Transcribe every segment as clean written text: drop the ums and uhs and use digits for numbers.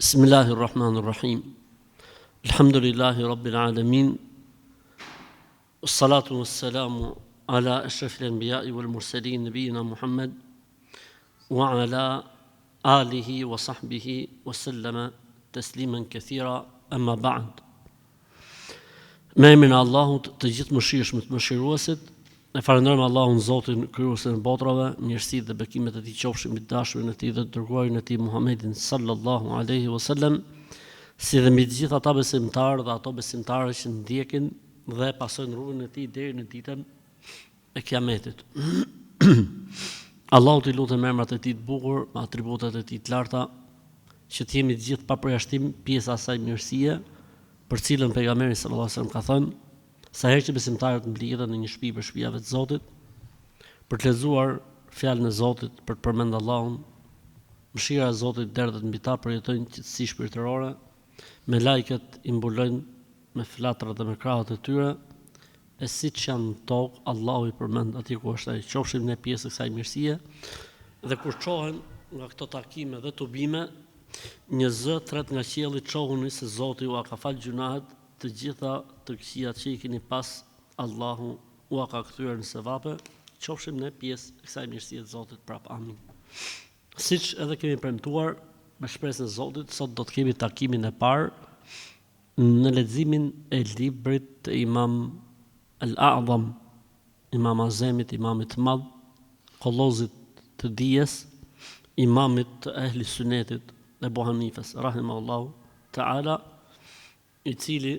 Bismillahirrahmanirrahim. Alhamdulillahi Rabbil Alamin. Wassalatu wassalamu ala ashrafil anbiya'i wal mursalin nabiyina Muhammad wa ala alihi wa sahbihi wa sallama tasliman kathira, amma ba'd. Me emrin e Allahut, të gjithë mëshirshëm të mëshiruesit, e falenderojmë Allahun Zotin krijuesin e botrave, mirësitë dhe bekimet e tij qofshin mbi dashurin e tij dhe të dërguarin e tij Muhammedin sallallahu alaihi wasallam, si dhe mbi të gjithë ata besimtarë dhe ato besimtare që ndjekin dhe pasojnë rrugën e tij deri në ditën e Kiametit. Allahu t'i lutem me emrat e tij të bukur, me atributet e tij të larta, që të jemi të gjithë pa përjashtim pjesa e asaj mirësie, për cilën pejgamberi sallallahu alaihi wasallam ka thënë, sa herë që besimtarët mblidhen në një shtëpi për shtëpive të Zotit, për të lexuar fjalën e Zotit, për të përmendur Allahun, mëshira e Zotit derdhet mbi ta, përjetojnë qetësi shpirtërore, me lajket i mbulojnë me flatrat dhe me krahët e tyre, e siç janë në tokë, Allahu i përmend atje ku është ai. Qofshim ne pjesë e kësaj mirësie, dhe kur çohen nga këto takime dhe tubime, një zë tret nga qielli çohuni se Zoti ua ka fal gjunahet, të gjitha të këqijat që i keni pas, Allahu ua ka kthyer në sevape. Qofshim ne pjesë e kësaj mirësie të Zotit prap. Amin. Siç edhe kemi premtuar, me shpresën e Zotit, sot do të kemi takimin e parë në leximin e librit të Imam al-A'zam, Imam Azemit, imamit të madh, kollozit të dijes, imamit të ehli sunetit, Ebu Hanifes, rahimahullahu ta'ala, i cili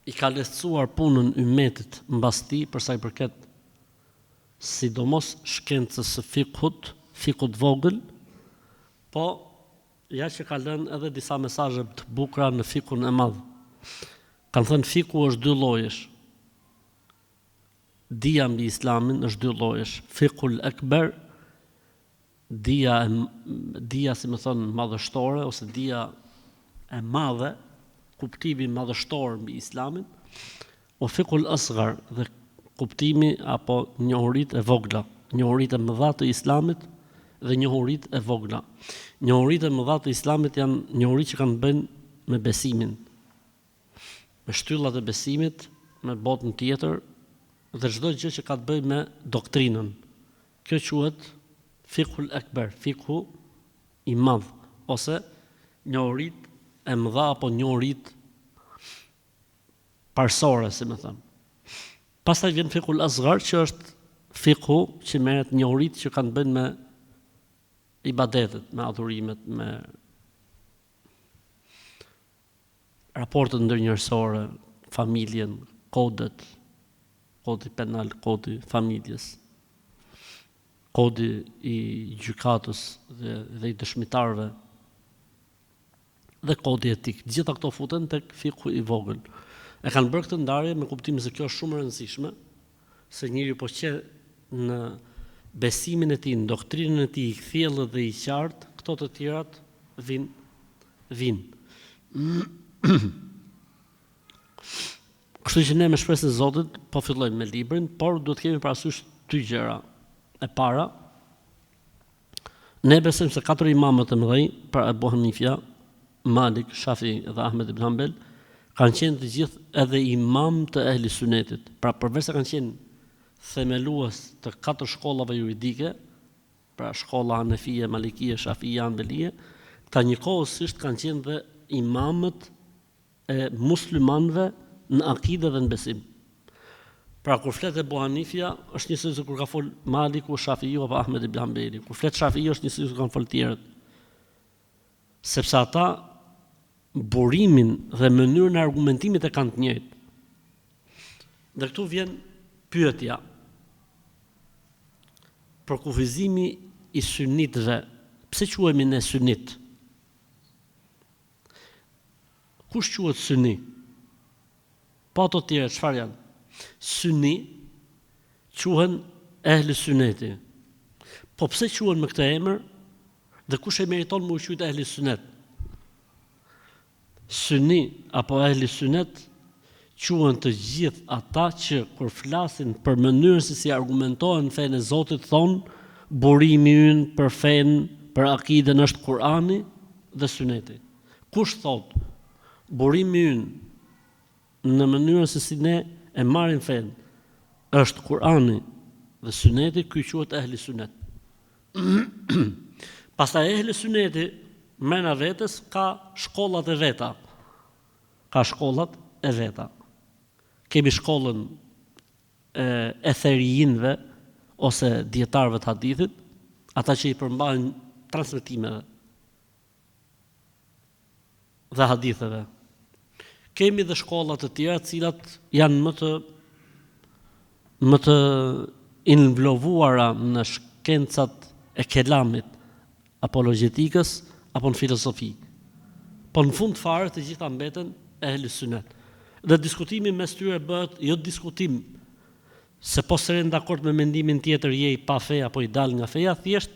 i ka lehtësuar punën ummetit mbas tij për sa i përket sidomos shkencës së fikut vogël, po ja që ka lënë edhe disa mesazhe të bukura në fikun e madh. Kanë thënë fiku është dy llojesh. Dija mbi Islamin është dy llojesh. Fikul akbar, dija si më thon madhështore, ose dija e madhe, kuptimi madhështor mbi Islamin, o fikul asghar, dhe kuptimi apo njohuritë e vogla, njohuritë e mëdha të Islamit dhe njohuritë e vogla. Njohuritë e mëdha të Islamit janë njohuri që kanë bën me besimin, me shtyllat e besimit, me botën tjetër dhe çdo gjë që ka të bëjë me doktrinën. Kjo quhet fikul akbar, fiku i madh, ose njohuritë e mëdha apo njohuritë parsore, si më thënë. Pastaj vjen fikul asghar, që është fiku që merret njohuritë që kanë bën me ibadetet, me adhurimet, me raportet ndërnjerësore, familjen, kodet, kodi penal, kodi familjes, kodi i gjykatës dhe i dëshmitarëve, dhe kodi etik. Gjitha këto futen tek fiku i vogël. E kanë bërë këtë ndarje me kuptimin se kjo është shumë e rëndësishme, se njeriu po që në besimin e tij, në doktrinën e tij, i thellë dhe i qartë, këto të tjerat vijnë. Kështu që ne me shpresën e Zotit po fillojmë me librin, por duhet kemi parasysh dy gjëra. E para, ne besojmë se katër imamët e mëdhenj, pra Ebu Hanifja, Malik, Shafi dhe Ahmed ibn Hanbel, kanë qenë të gjithë edhe imam të ehli sunetit. Pra përveç se kanë qenë themelues të katër shkollave juridike, pra shkolla Hanefie, Malikie, Shafie, Hanbelie, këta njëkohësisht kanë qenë dhe imamët e muslimanëve në akide dhe në besim. Pra kur flet Ebu Hanifja, është njësoj se kur ka fol Maliku, Shafiu apo Ahmed ibn Hanbeli. Kur flet Shafiu, është njësoj se kanë fol tjerët. Sepse ata burimin dhe mënyrën e argumentimit e kanë të njëjtë. Dhe këtu vjen pyetja. Për kufizimi i sunitëve, pse quhemi ne sunit? Kush quhet sunni? Po ato të tjerë çfarë janë? Sunni quhen ehli sunneti. Po pse quhen me këtë emër? Dhe kush e meriton me u quajtur ehli sunnet? Sunni apo ehli sunnet quhen të gjithë ata që kur flasin për mënyrën se si argumentohen fenë e Zotit thonë burimi ynë për fenë, për akiden është Kurani dhe Suneti. Kush thot burimi ynë në mënyrën se si ne e marrim fen është Kurani dhe Suneti, ky quhet ehli sunet. Pastaj ehli suneti mrena vetes ka shkollat e veta. Ka shkollat e veta. Kemi shkollën e therijinve ose dietarëve të hadithit, ata që i përmbajnë transmetimeve dhe haditheve. Kemi dhe shkollat të tjera të cilat janë më të involvuara në shkencat e kelamit, apologjetikës apo në filozofi. Po në fund fare të gjitha mbeten ehli sunet. Dhe diskutimi mes tyre bëhet jo diskutim se po s'ren dakord me mendimin tjetër je i pa fe apo i dal nga feja, thjesht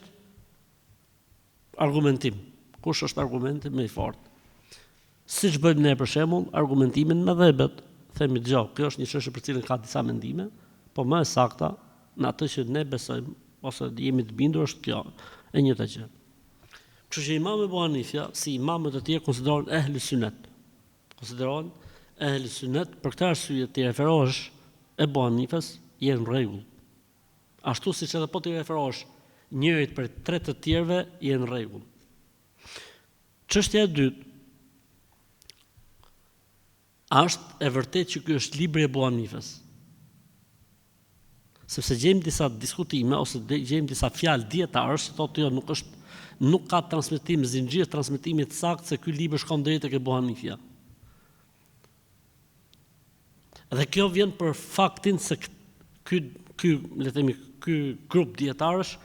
argumentim. Kush është argumenti më i fortë? Siç bëjmë ne për shembull argumentimin me dhëbet, themi dëgjoj, kjo është një çështje për cilën ka disa mendime, po më e sakta në atë që ne besojmë ose jemi të bindur është kjo, e njëjta gjë. Kështu që Imam Ebu Hanifja, si imamët e tjerë konsiderohen ehli sunet. Konsiderohen ehli sunet, për këtë arsye ti referohesh Ebu Hanifës, je në rregull. Ashtu siç edhe po ti referohesh njërit për tre të tjerëve, je në rregull. Çështja e dytë është e vërtet që ky është libri i Ebu Hanifës. Sepse gjejmë disa diskutime ose gjejmë disa fjalë dietarësh që thotë jo, nuk ka transmetim, zinxhir transmetimi të saktë se ky libër shkon drejt tek Ebu Hanifja. Dhe kjo vjen për faktin se ky grup dietarësh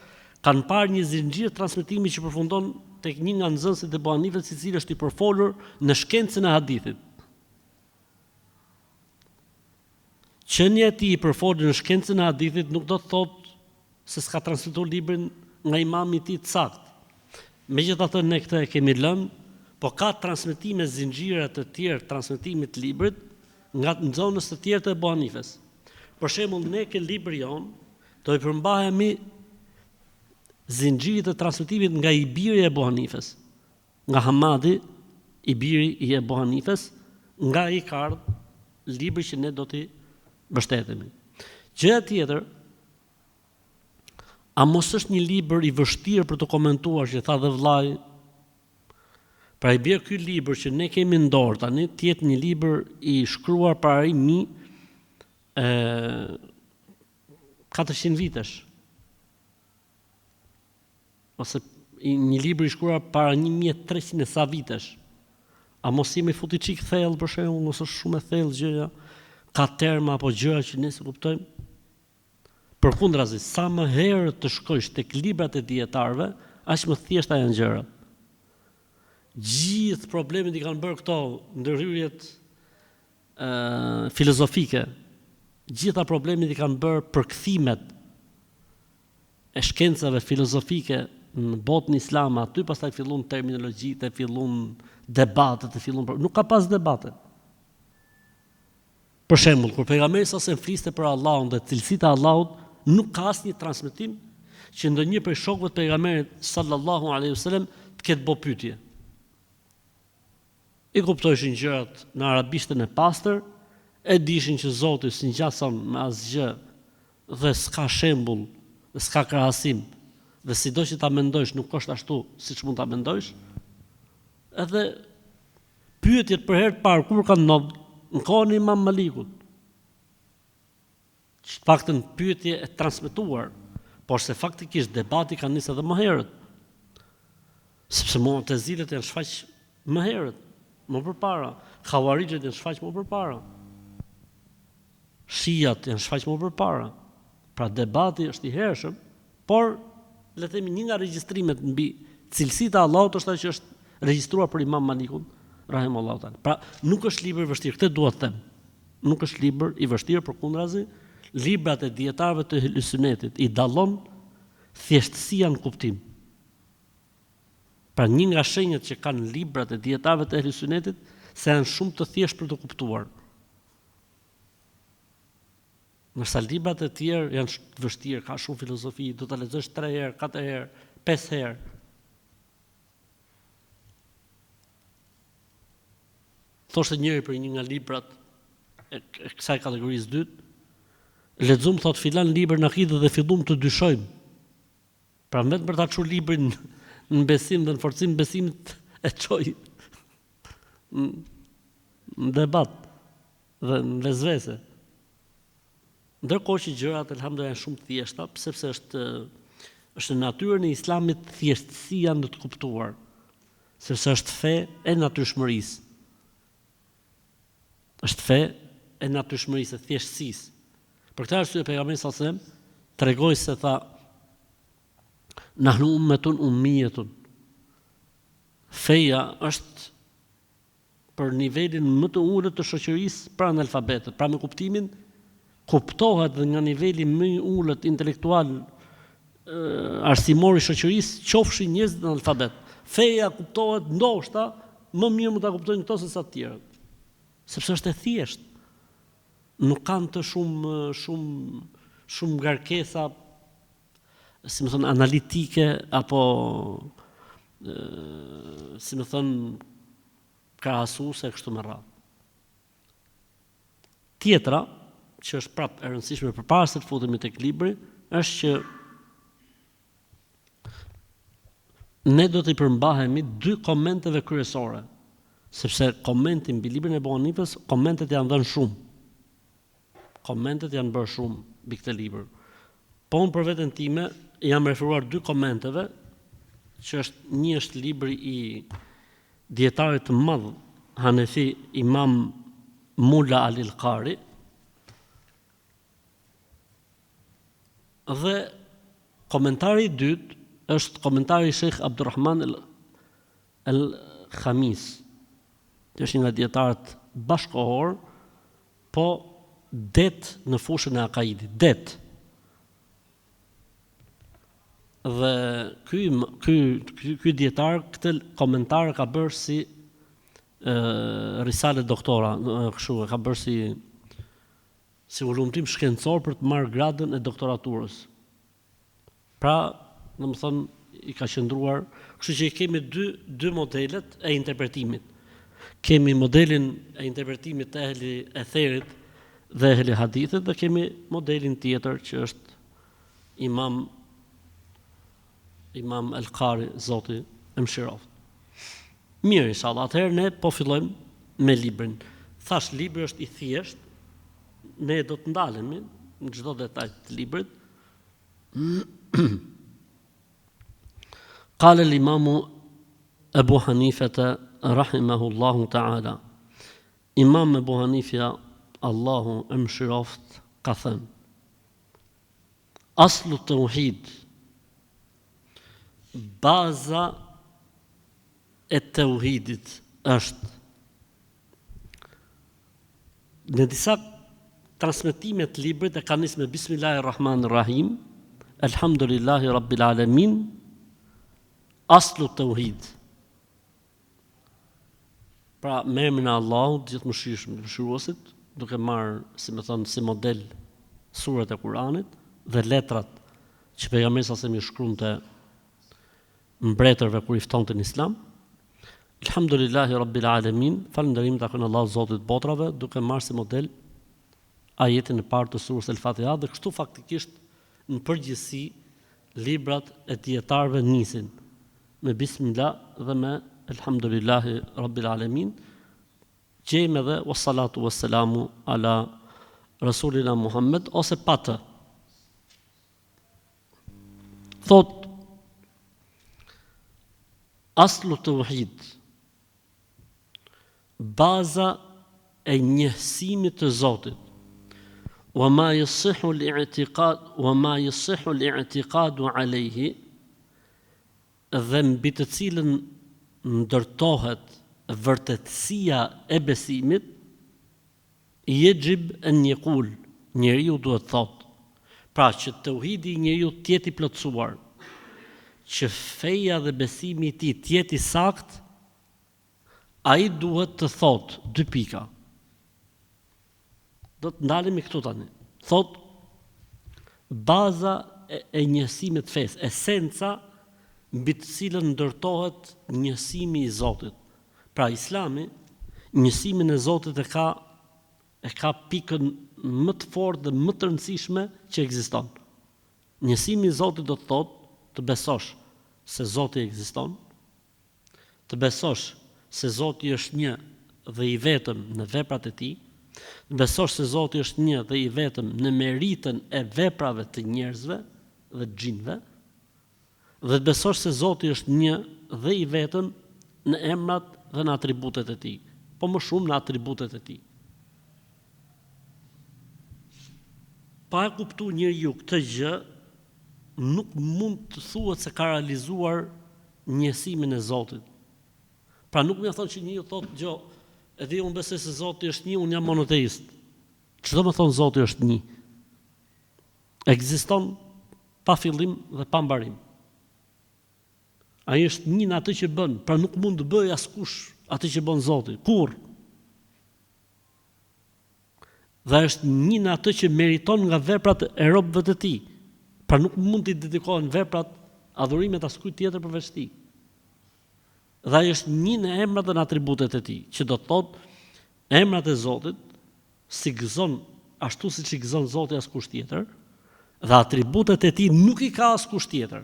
kanë parë një zinxhir transmetimi që përfundon tek një nga nxënësit e Ebu Hanifës, i cili është i përfolur në shkencën e hadithit. Qenia e tij i përfolur në shkencën e hadithit nuk do të thotë se s'ka transmetuar librin nga imami i tij të saktë. Megjithatë ne këtë e kemi lënë, po ka transmetime zinxhire të tjerë transmetimit të librit nga nxënës të tjerë të Ebu Hanifës. Për shembull, ne ke libri jon do i përmbahemi zinxhirit të transmetimit nga i biri i Ebu Hanifës, nga Hamadi, i biri i Ebu Hanifës, nga i ka ardhur libri që ne do t'i mbështetemi. Gjëja tjetër, a mos është një libër i vështirë për të komentuar, që tha dhe vllai, pra i bie ky libër që ne kemi në dorë tani, të jetë një libër i shkruar para 400 vitesh. Ose një libër i shkruar para 1300 e sa vitesh. A mos jemi futi çik thellë për shembull, mos është shumë e thellë gjëja, ka terma apo gjëra që ne s'e kuptojmë? Përkundrazi, sa më herë të shkojsh tek librat e dietarëve, aq më thjeshta janë gjërat. Gjithë problemet i kanë bërë këto ndërhyrjet filozofike. Gjitha problemet i kanë bërë përkthimet e shkencave filozofike në botën islame, aty pastaj fillon terminologjitë, fillon debatet, nuk ka pas debate. Për shembull, kur pejgamberi sa se fliste për Allahun dhe cilësitë e Allahut, nuk ka asnjë transmetim që ndonjë prej shokëve të pejgamberit sallallahu alaihi wasallam të ketë bë pyetje. I kuptojshin gjërat në arabishtën e pastër, e dishin që Zoti s'ngjason me asgjë dhe s'ka shembull, dhe s'ka krahasim, dhe sido që ta mendosh nuk është ashtu siç mund ta mendosh. Edhe pyetjet për herë të parë kur kanë ndodhur në kohën e Imam Malikut. Që paktën pyetje e transmetuar, por se faktikisht debati ka nisë edhe më herët. Sepse Mu'tazilët janë shfaq më herët, më përpara, Khawarijët janë shfaq më përpara. Shiat janë shfaq më përpara. Pra debati është i hershëm, por le të themi një nga regjistrimet mbi cilësitë e Allahut është ajo që është regjistruar për Imam Malikun rahimahullahu taala. Pra nuk është libër i vështirë, këtë dua të them. Nuk është libër i vështirë, përkundrazi, librat e dietarëve të Sunetit i dallon thjeshtësia në kuptim. Pra një nga shenjat që kanë librat e dietarëve të Sunetit se janë shumë të thjeshtë për të kuptuar. Nërsa librat e tjerë janë të vështirë, ka shumë filozofi, do ta lexosh 3 herë, 4 herë, 5 herë. thoshte njëri për një nga librat e kësaj kategorisë dytë, lexuam thot filan libër në akide dhe fillum të dyshojmë. Pra vetëm për ta çuar librin në besim dhe në forcim besimit e çoj në debat dhe në vezvese. Ndërkohë që gjërat elhamdulillah janë shumë të thjeshta, sepse është në natyrën e Islamit thjeshtësia në të kuptuar, sepse është fe e natyrshmërisë. Është fe e natyrshmërisë, e thjeshtësisë. Për këtë arsye pejgamberi sallallahu alajhi wasallam tregoi se tha nahnu ummetun ummiyatun. Feja është për nivelin më të ulët të shoqërisë pra analfabetet, pra me kuptimin kuptohet dhe nga niveli më i ulët intelektual arsimor i shoqërisë, qofshin njerëzit analfabet. Feja kuptohet ndoshta më mirë mund ta kuptojnë këto se sa të tjerët. Sepse është e thjeshtë. Nuk kanë të shumë ngarkesa, si më thon, analitike apo si më thon, krahasuese kështu me radhë. Tjetra, që është prapë e rëndësishme përpara se të futemi tek libri, është që ne do të i përmbahemi dy komenteve kryesore, sepse komenti mbi librin e Abu Hanifës, komentet janë dhënë shumë. Komentet janë bërë shumë mbi këtë libër. Po unë për veten time jam referuar dy komenteve, që një është libri i dietarit të madh Hanefi Imam Mulla Al-Qari, dhe komentari i dytë është komentari i Sheikh Abdurrahman Al-Khamis, që është një nga dietarët bashkohor, po det në fushën e akaidit, det. Dhe ky dietar këtë komentar ka bërë si risale doktora, kështu e ka bërë si ulumtim shkencor për të marrë gradën e doktoraturës. Pra, domethënë i ka qëndruar, kështu që kemi dy modelet e interpretimit. Kemi modelin e interpretimit të ehli etherit dhe ehli hadithit, dhe kemi modelin tjetër që është Imam Al-Qari, Zoti e mëshiroft. Mirë, inshallah, atëherë ne po fillojmë me librin. Thash, libri është i thjesht, ne do të ndalemi në çdo detaj të librit. Qala al-Imam Abu Hanifata rahimahullahu ta'ala. Imam Abu Hanifja, Allahu e mëshiroft, ka thënë: Aslu tauhid, baza e tauhidit është. Në disa transmetime të librit e ka nisë me Bismillahirrahmanirrahim, Elhamdulillahi Rabbil Alamin, aslu tauhid. Pra, me emrin e Allahut, gjithë mëshiruesit, duke marrë, si më thënë, si model surat e Kuranit dhe letrat që pejgamberi sa se mi shkruante mbretërve kur i ftonte në Islam. Elhamdulillahi Rabbil Alamin, falënderim takon Allahut Zotit botrave, duke marrë si model ajetin e parë të surës El-Fatiha, dhe kështu faktikisht në përgjithësi librat e dietarëve nisin me Bismillah dhe me Elhamdulillahi Rabbil Alamin. Gjejmë edhe wassalatu wassalamu ala Rasulina Muhammed ose pa të. Thot aslu tauhid, baza e njësimit të Zotit, wa ma yasihu al-i'tiqadu alayhi, dhe mbi të cilën ndërtohet vërtetësia e besimit, yajib an yaqul, njeriu duhet thot. Pra që tauhidi i njeriu të jetë i plotësuar, që feja dhe besimi i tij të jetë i saktë, ai duhet të thot dy pika. Do të ndalemi këtu tani. Thot baza e njësimit të fesë, esenca mbi të cilën ndërtohet njësimi i Zotit. Pra Islami njësimin e Zotit e ka pikën më të fortë dhe më të rëndësishme që ekziston. Njësimi i Zotit do të thotë të besosh se Zoti ekziston, të besosh se Zoti është një dhe i vetëm në veprat e tij, të besosh se Zoti është një dhe i vetëm në meritën e veprave të njerëzve dhe të xhinëve, dhe të besosh se Zoti është një dhe i vetëm në emrat dhe në atributet e tij, po më shumë në atributet e tij. Pa e kuptuar njeriu këtë gjë, nuk mund të thuhet se ka realizuar njësimin e Zotit. Pra nuk më thonë që njeriu thotë, "Gjo, edhe unë besoj se Zoti është një, unë jam monoteist." Çdo më thonë Zoti është një. Ekziston pa fillim dhe pa mbarim. Ai është një në atë që bën, pra nuk mund të bëjë askush atë që bën Zoti, kurrë. Dhe është një në atë që meriton nga veprat e robëve të tij. Pra nuk mund t'i dedikohen veprat, adhurimet askujt tjetër përveç tij. Dhe ai është një në emrat dhe në atributet e tij, që do të thotë emrat e Zotit si gëzon ashtu siç i gëzon Zoti askush tjetër, dhe atributet e tij nuk i ka askush tjetër.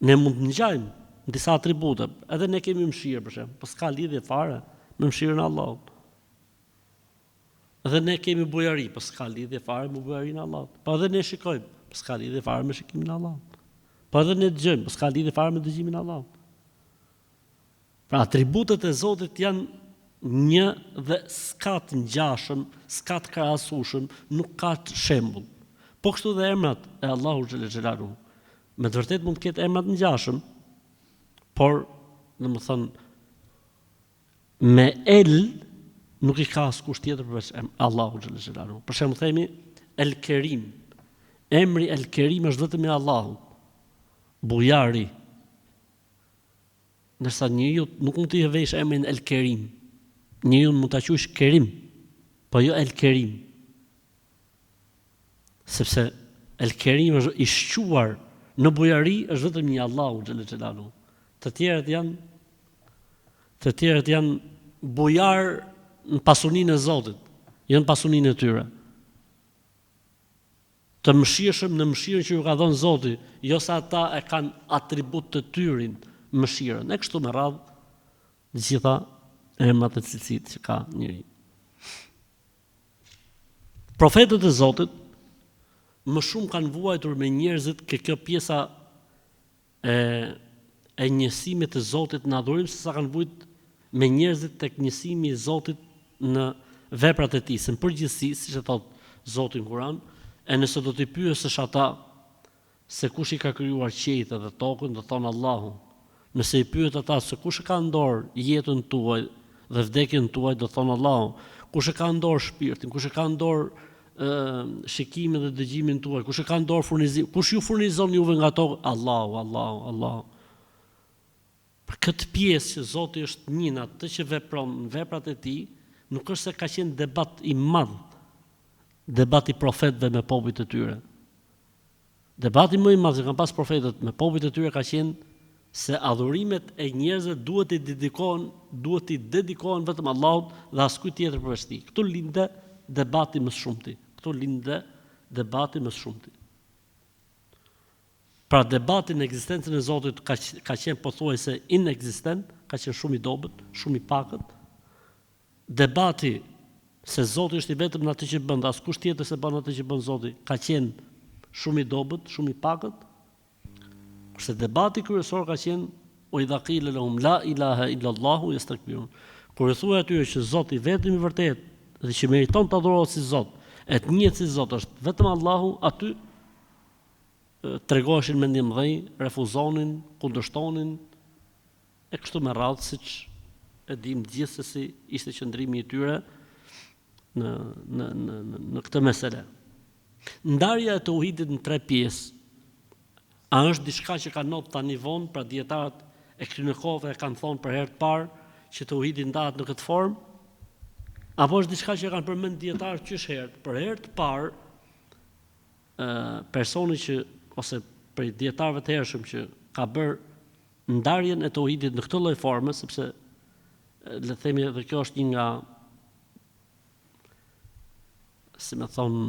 Ne mund të ngjajmë disa atribute, edhe ne kemi mëshirë për shemb, po s'ka lidhje fare me mëshirën e Allahut. Edhe ne kemi bujari, po s'ka lidhje fare me bujarinë e Allahut. Po edhe ne shikojmë, po s'ka lidhje fare me shikimin e Allahut. Po edhe ne dëgjojmë, po s'ka lidhje fare me dëgjimin e Allahut. Pra atributet e Zotit janë një dhe s'ka të ngjashëm, s'ka të krahasueshëm, nuk ka të shembull. Po kështu dhe emrat e Allahut xhel xhelalu. Me të vërtetë mund të ketë emrat të ngjashëm, por domethënë me el nuk i ka askush tjetër përveç Allahu xhel xhelalu. Për shembull themi El Kerim. Emri El Kerim është vetëm i Allahut. Bujari. Ndërsa njeriu nuk mund të vesh emrin El Kerim. Njeriu mund ta quajë Kerim, po jo El Kerim. Sepse El Kerim është i shquar në bujari është vetëm një Allahu xhel xhelalu. Të tjerët janë bujar në pasuninë e Zotit, jo në pasuninë e tyre. Të mëshirshëm në mëshirën që ju ka dhënë Zoti, jo se ata e kanë atribut të tyrin mëshirën. E kështu me radhë të gjitha emrat e cilësitë që ka njeriu. Profetët e Zotit më shumë kanë vuajtur me njerëzit kjo pjesa e njësimit të Zotit në adhurim, se sa kanë vuajtur me njerëzit tek njësimi i Zotit në veprat e tij. Në përgjithësi, siç e thot Zoti në Kur'an, e nëse do t'i pyesësh ata se kush i ka krijuar qiejtë dhe tokën, do thonë Allahu. Nëse i pyet ata se kush e ka në dorë jetën tuaj dhe vdekjen tuaj, do thonë Allahu. Kush e ka në dorë shpirtin, kush e ka në dorë shikimin dhe dëgjimin tuaj, kush e ka në dorë furnizimin, kush ju furnizon juve nga tokë? Allahu. Për këtë pjesë që Zoti është një në atë që vepron në veprat e tij, nuk është se ka qenë debat i madh, debat i profetëve me popujt e tyre. Debati më i madh që kanë pas profetët me popujt e tyre ka qenë se adhurimet e njerëzve duhet i dedikohen vetëm Allahut dhe askujt tjetër përveç tij. Këtu lindë debati më shumti. Pra debati në ekzistencën e Zotit ka qenë pothuajse inekzistent, ka qenë shumë i dobët, shumë i pakët. Debati se Zoti është i vetëm në atë që bën, askush tjetër se bën atë që bën Zoti, ka qenë shumë i dobët, shumë i pakët. Kurse debati kryesor ka qenë o idha qila lahum la ilaha illa Allahu yastakbirun. Kur i thuaj atyre që Zoti vetëm i vërtet dhe që meriton të adhurohet si Zot, e të njëjtë si Zot është vetëm Allahu, aty tregoheshin mendim dhëj, refuzonin, kundërshtonin, e kështu me radhë, siç e dim gjithsesi ishte qëndrimi i tyre në këtë mesele. Ndarja e tauhidit në 3 pjesë, a është diçka që ka ndodhur tani vonë, pra dietarët e këtyre kohëve kanë thonë për herë të parë që tauhidi ndahet në këtë formë, apo është diçka që kanë përmend dietarët qysh herë? Për herë të parë, personi që ose për dietarëve të hershëm që ka bërë ndarjen e tauhidit në këtë lloj forme, sepse le të themi edhe kjo është një nga, si me thonë,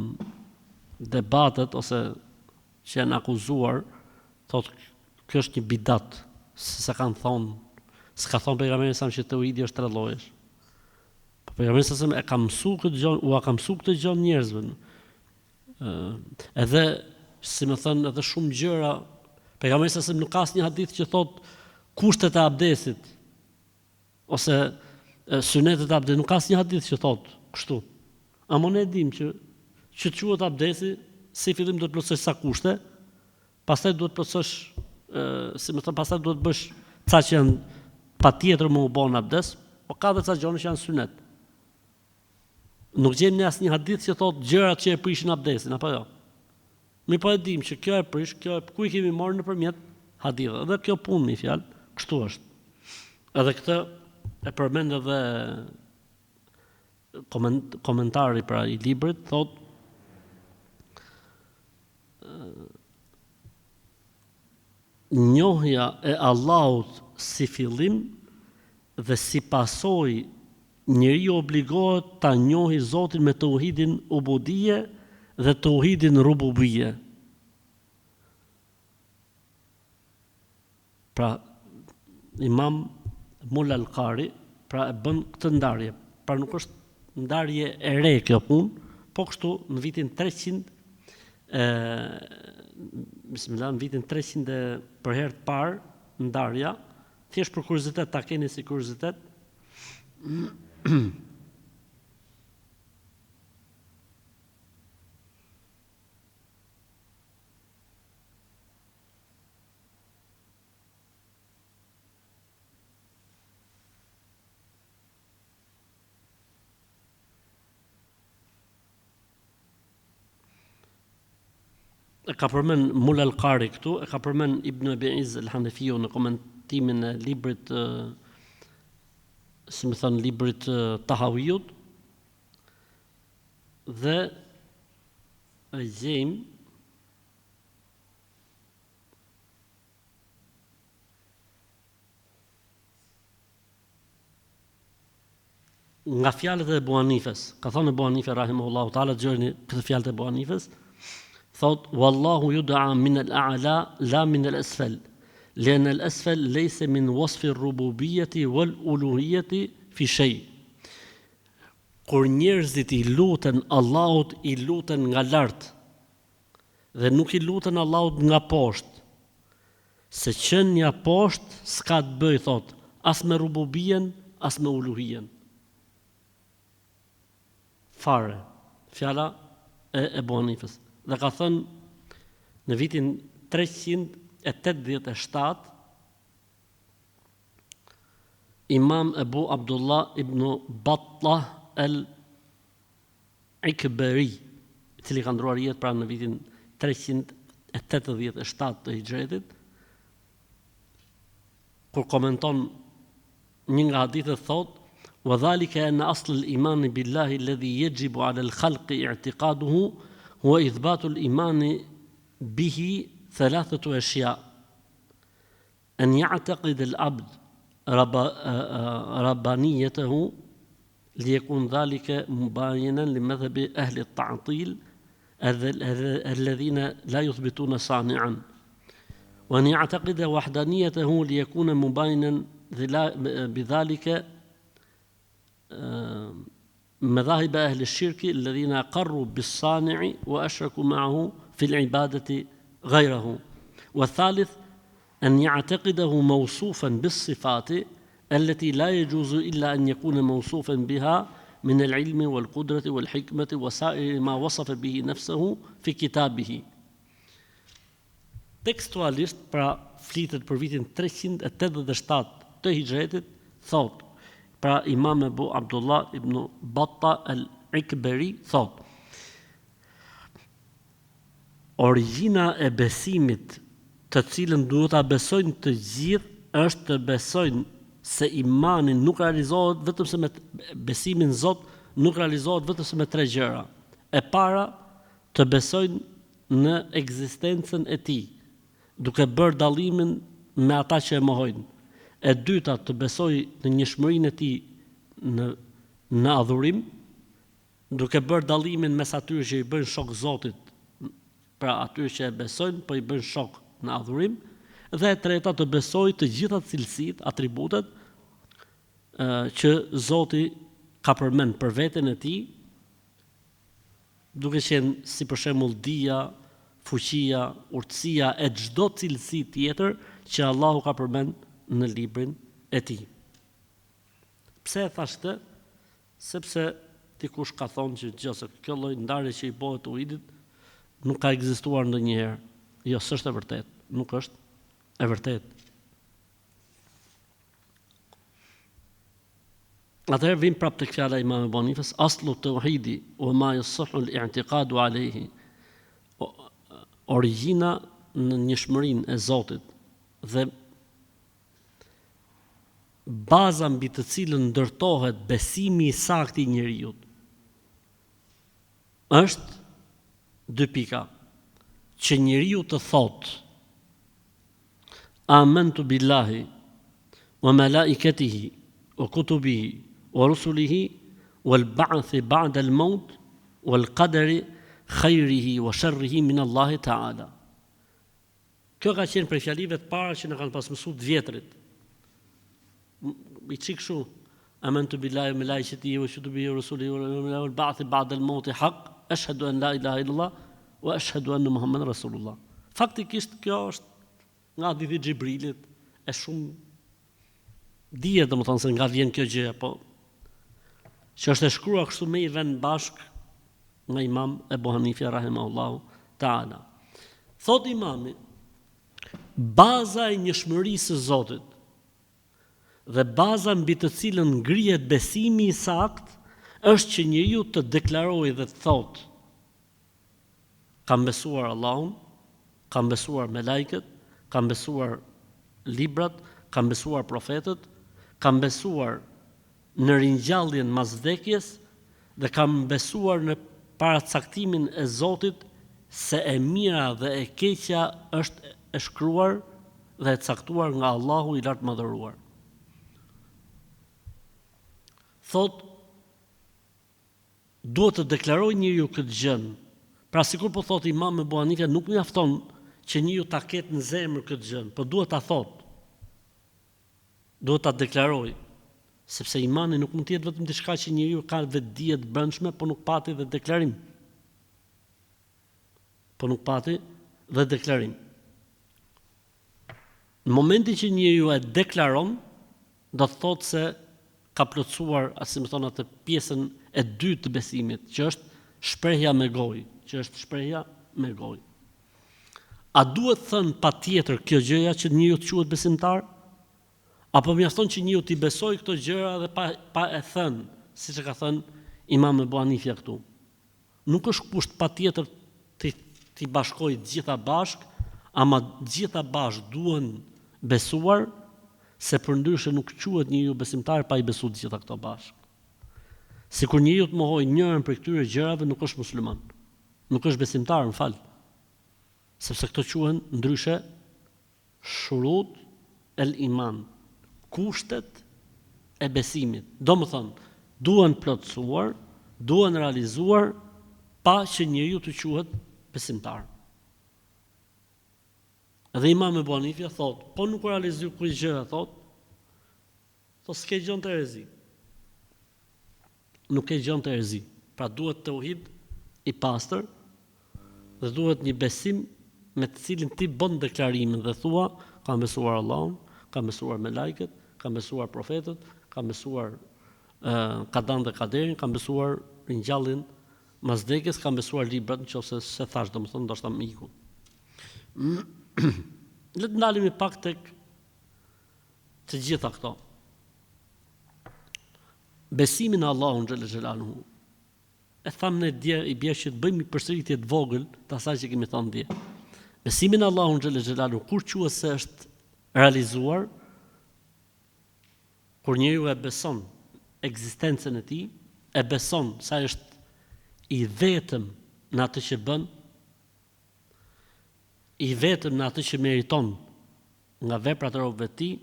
debatet ose që janë akuzuar, thotë kjo është një bidat, se kanë thonë, s'ka thonë pejgamberi sa që tauhidi është 3 llojesh. Po pejgamberi sa e ka mësuar këtë gjë, ka mësuar këtë gjë njerëzve. Edhe si më thënë edhe shumë gjëra, pejgamberi sa nuk ka asnjë hadith që thotë kushtet e abdesit ose sunetet e abdesit, nuk ka asnjë hadith që thotë kështu. Amo ne dim që quhet abdesi, si fillim duhet plotësosh sa kushte, pastaj duhet plotësosh, si më thon, pastaj duhet bësh ca që janë patjetër më u bën abdes, po ka edhe ca gjëra që janë sunet. Nuk gjejmë ne asnjë hadith që thotë gjërat që e prishin abdesin, apo jo. Mi po e dim që kjo e prish, ku i kemi marrë nëpërmjet haditheve. Dhe kjo punë mi fjalë, kështu është. Edhe këtë e përmend edhe komentari pra i librit, thotë njohja e Allahut si fillim dhe si pasojë njeriu obligohet ta njohë Zotin me tauhidin ubudie dhe tauhidin rububie. Pra Imam Mulla al-Qari pra e bën këtë ndarje. Pra nuk është ndarje e re kjo punë, po kështu në vitin 300 bismillah, në vitin 300 për herë të parë ndarja, thjesht për kuriozitet, ta keni si kuriozitet. E ka përmend Mulla al-Qari këtu, e ka përmend Ibn Abi Izz al-Hanafiu në komentimin e librit, si më thënë, librit Tahawiut, dhe e gjejmë nga fjalët e Ebu Hanifes. Ka thënë Ebu Hanife rahimahullahu taala, dëgjoni këtë fjalë të Ebu Hanifes. Thot, wallahu yud'a min al-a'la la min al-asfal, لأن الأسفل ليس من وصف الربوبية والألوهية في شيء. Kur njerëzit i luten Allahut, i luten nga lart, dhe nuk i luten Allahut nga poshtë. Se qenia poshtë s'ka të bëj, thot, as me rububien, as me uluhien. Fare, fjala e Ebu Hanifes. Dhe ka thënë në vitin 387 Imam Ebu Abdullah ibn Battah al-Ikbari, i cili ka ndruar jetë pra në vitin 387 të hijretit, kur komenton një nga hadithet thot, وذلك أن أصل الإيمان بالله الذي يجب على الخلق اعتقاده هو إثبات الإيمان به 3 أشياء: أن يعتقد العبد ربانيته ليكون ذلك مباينا لمذهب أهل التعطيل الذين لا يثبتون صانعا، وأن يعتقد وحدانيته ليكون مباينا بذلك مذاهب أهل الشرك الذين أقروا بالصانع وأشركوا معه في العبادة غيره. والثالث أن يعتقده موصوفا بالصفات التي لا يجوز إلا أن يكون موصوفا بها من العلم والقدرة والحكمة وسائر ما وصف به نفسه في كتابه. Tekstualisht, pra flitet për vitin 387 të hijretit, thot, pra Imam Ebu Abdullah ibn Battah al-Ikbari thot, origjina e besimit të cilën duhet ta besojnë të gjithë është të besojnë se imani nuk realizohet vetëm se me besimin Zot, nuk realizohet vetëm se me 3 gjëra. E para, të besojnë në ekzistencën e tij, duke bërë dallimin me ata që e mohojnë. E dyta, të besojë në njëshmërinë e tij në adhurim, duke bërë dallimin mes atyre që i bëjnë shok Zotit, pra atyre që e besojnë, po i bëjnë shok në adhurim, dhe e treta të besojë të gjitha cilësitë, atributet që Zoti ka përmend për veten e tij, duke qenë si për shembull dija, fuqia, urtësia e çdo cilësi tjetër që Allahu ka përmend në librin e tij. Pse e thash këtë? Sepse dikush ka thonë që gjëse kjo lloj ndarje që i bëhet tauhidit nuk ka ekzistuar ndonjëherë. Jo, s'është e vërtetë, nuk është e vërtetë. Atëherë vim prapë tek fjala e Imam Abu Hanifës, aslu tauhidi wa ma yasihhu al-i'tiqadu alayhi. Origjina në njëshmërinë e Zotit dhe baza mbi të cilën ndërtohet besimi i saktë i njeriu është 2 pika. Që njeriu të thotë amantu billahi wa malaikatihi wa kutubihi wa rusulihi wal ba'thi ba'da al maut wal qadari khayrihi wa sharrihi min Allah ta'ala. Kjo ka qenë prej fjalive të para që në kanë pas mësuar të vjetrit. I çik kështu amantu billahi wa malaikatihi wa kutubihi wa rusulihi wal ba'thi ba'da al maut haq ashhadu an la ilaha illallah wa ashhadu anna Muhammadan rasulullah. Faktikisht kjo është nga hadithi i Xhibrilit, e shumë dihet domethënë se nga vjen kjo gjë, po që është e shkruar kështu me i vend bashk nga Imam Ebu Hanifja rahimahullahu ta'ala. Thot imami, baza e njëshmërisë së Zotit dhe baza mbi të cilën ngrihet besimi i saktë është që njeriu të deklarojë dhe të thotë kam besuar Allahun, kam besuar me lajket, kam besuar librat, kam besuar profetët, kam besuar në ringjalljen mas vdekjes dhe kam besuar në paracaktimin e Zotit se e mira dhe e keqja është e shkruar dhe e caktuar nga Allahu i lartë madhëruar. Thot, duhet të deklaroj njeriu këtë gjën. Pra sikur po thot Imam Ebu Hanifja, nuk mjafton që njeriu ta ketë në zemër këtë gjën, por duhet ta thot. Duhet ta deklaroj, sepse imani nuk mund të jetë vetëm diçka që njeriu ka vetë dije të brendshme, por nuk pati dhe deklarim. Në momentin që njeriu e deklaron, do të thotë se ka plotësuar, si më thon atë pjesën e dytë të besimit, që është shprehja me gojë, A duhet thënë patjetër kjo gjëja që njeriu të quhet besimtar? Apo mjafton që njeriu t'i besojë këto gjëra dhe pa e thënë, siç e ka thënë Imam Ebu Hanifja këtu? Nuk është kusht patjetër t'i bashkojë të gjitha bashk, ama të gjitha bashk duhen besuar, se përndryshe nuk quhet njeriu besimtar pa i besuar të gjitha këto bashk. Sikur njeriu të mohojë njërin prej këtyre gjërave, nuk është musliman. Nuk është besimtar, m'fal. Sepse këto quhen ndryshe shurut el iman, kushtet e besimit. Domethënë, duhen plotësuar, duhen realizuar pa që njeriu të quhet besimtar. Dhe Imam Ebu Hanifja thot, po nuk realizoj këto gjëra, thot s'ke gjën të erezi. Nuk ke gjën të erezi. Pra duhet tauhid i pastër dhe duhet një besim me të cilin ti bën deklarimin dhe thua, kam besuar Allahun, kam besuar me lajket, kam besuar profetët, kam besuar kadan dhe kaderin, kam besuar ringjalljen mas vdekjes, kam besuar librat, nëse se thash, domethënë ndoshta më iku. Le të ndalemi pak tek të gjitha këto. Besimin në Allahun xhel xhelaluhu. E tham ne dje i bie që të bëjmë një përsëritje të vogël të asaj që kemi thënë dje. Besimi në Allahun xhel xhelaluhu kur quhet se është realizuar, kur njeriu e beson ekzistencën e tij, e beson se ai është i vetëm në atë që bën, i vetëm në atë që meriton nga veprat e robëve të tij,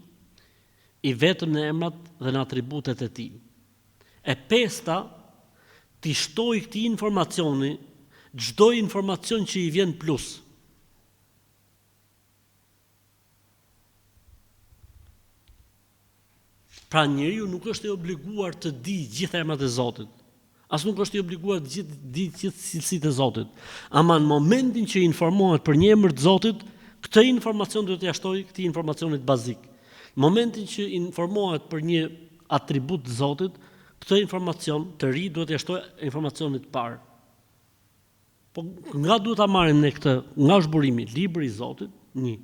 i vetëm në emrat dhe në atributet e tij. E pesta, ti shtoj këti informacioni, çdo informacion që i vjen plus. Pra njeriu nuk është i obliguar të di gjithë emrat e Zotit. As nuk është i obliguar të di gjithë cilësitë e Zotit. Ama në momentin që informohet për një emër të Zotit, këtë informacion duhet t'ia shtoj këtij informacionit bazik. Në momentin që informohet për një atribut të Zotit, këtë informacion të ri duhet t'ia shtoj informacionit të parë. Po nga duhet ta marrim ne këtë? Nga zhburimi, libri i Zotit, 1.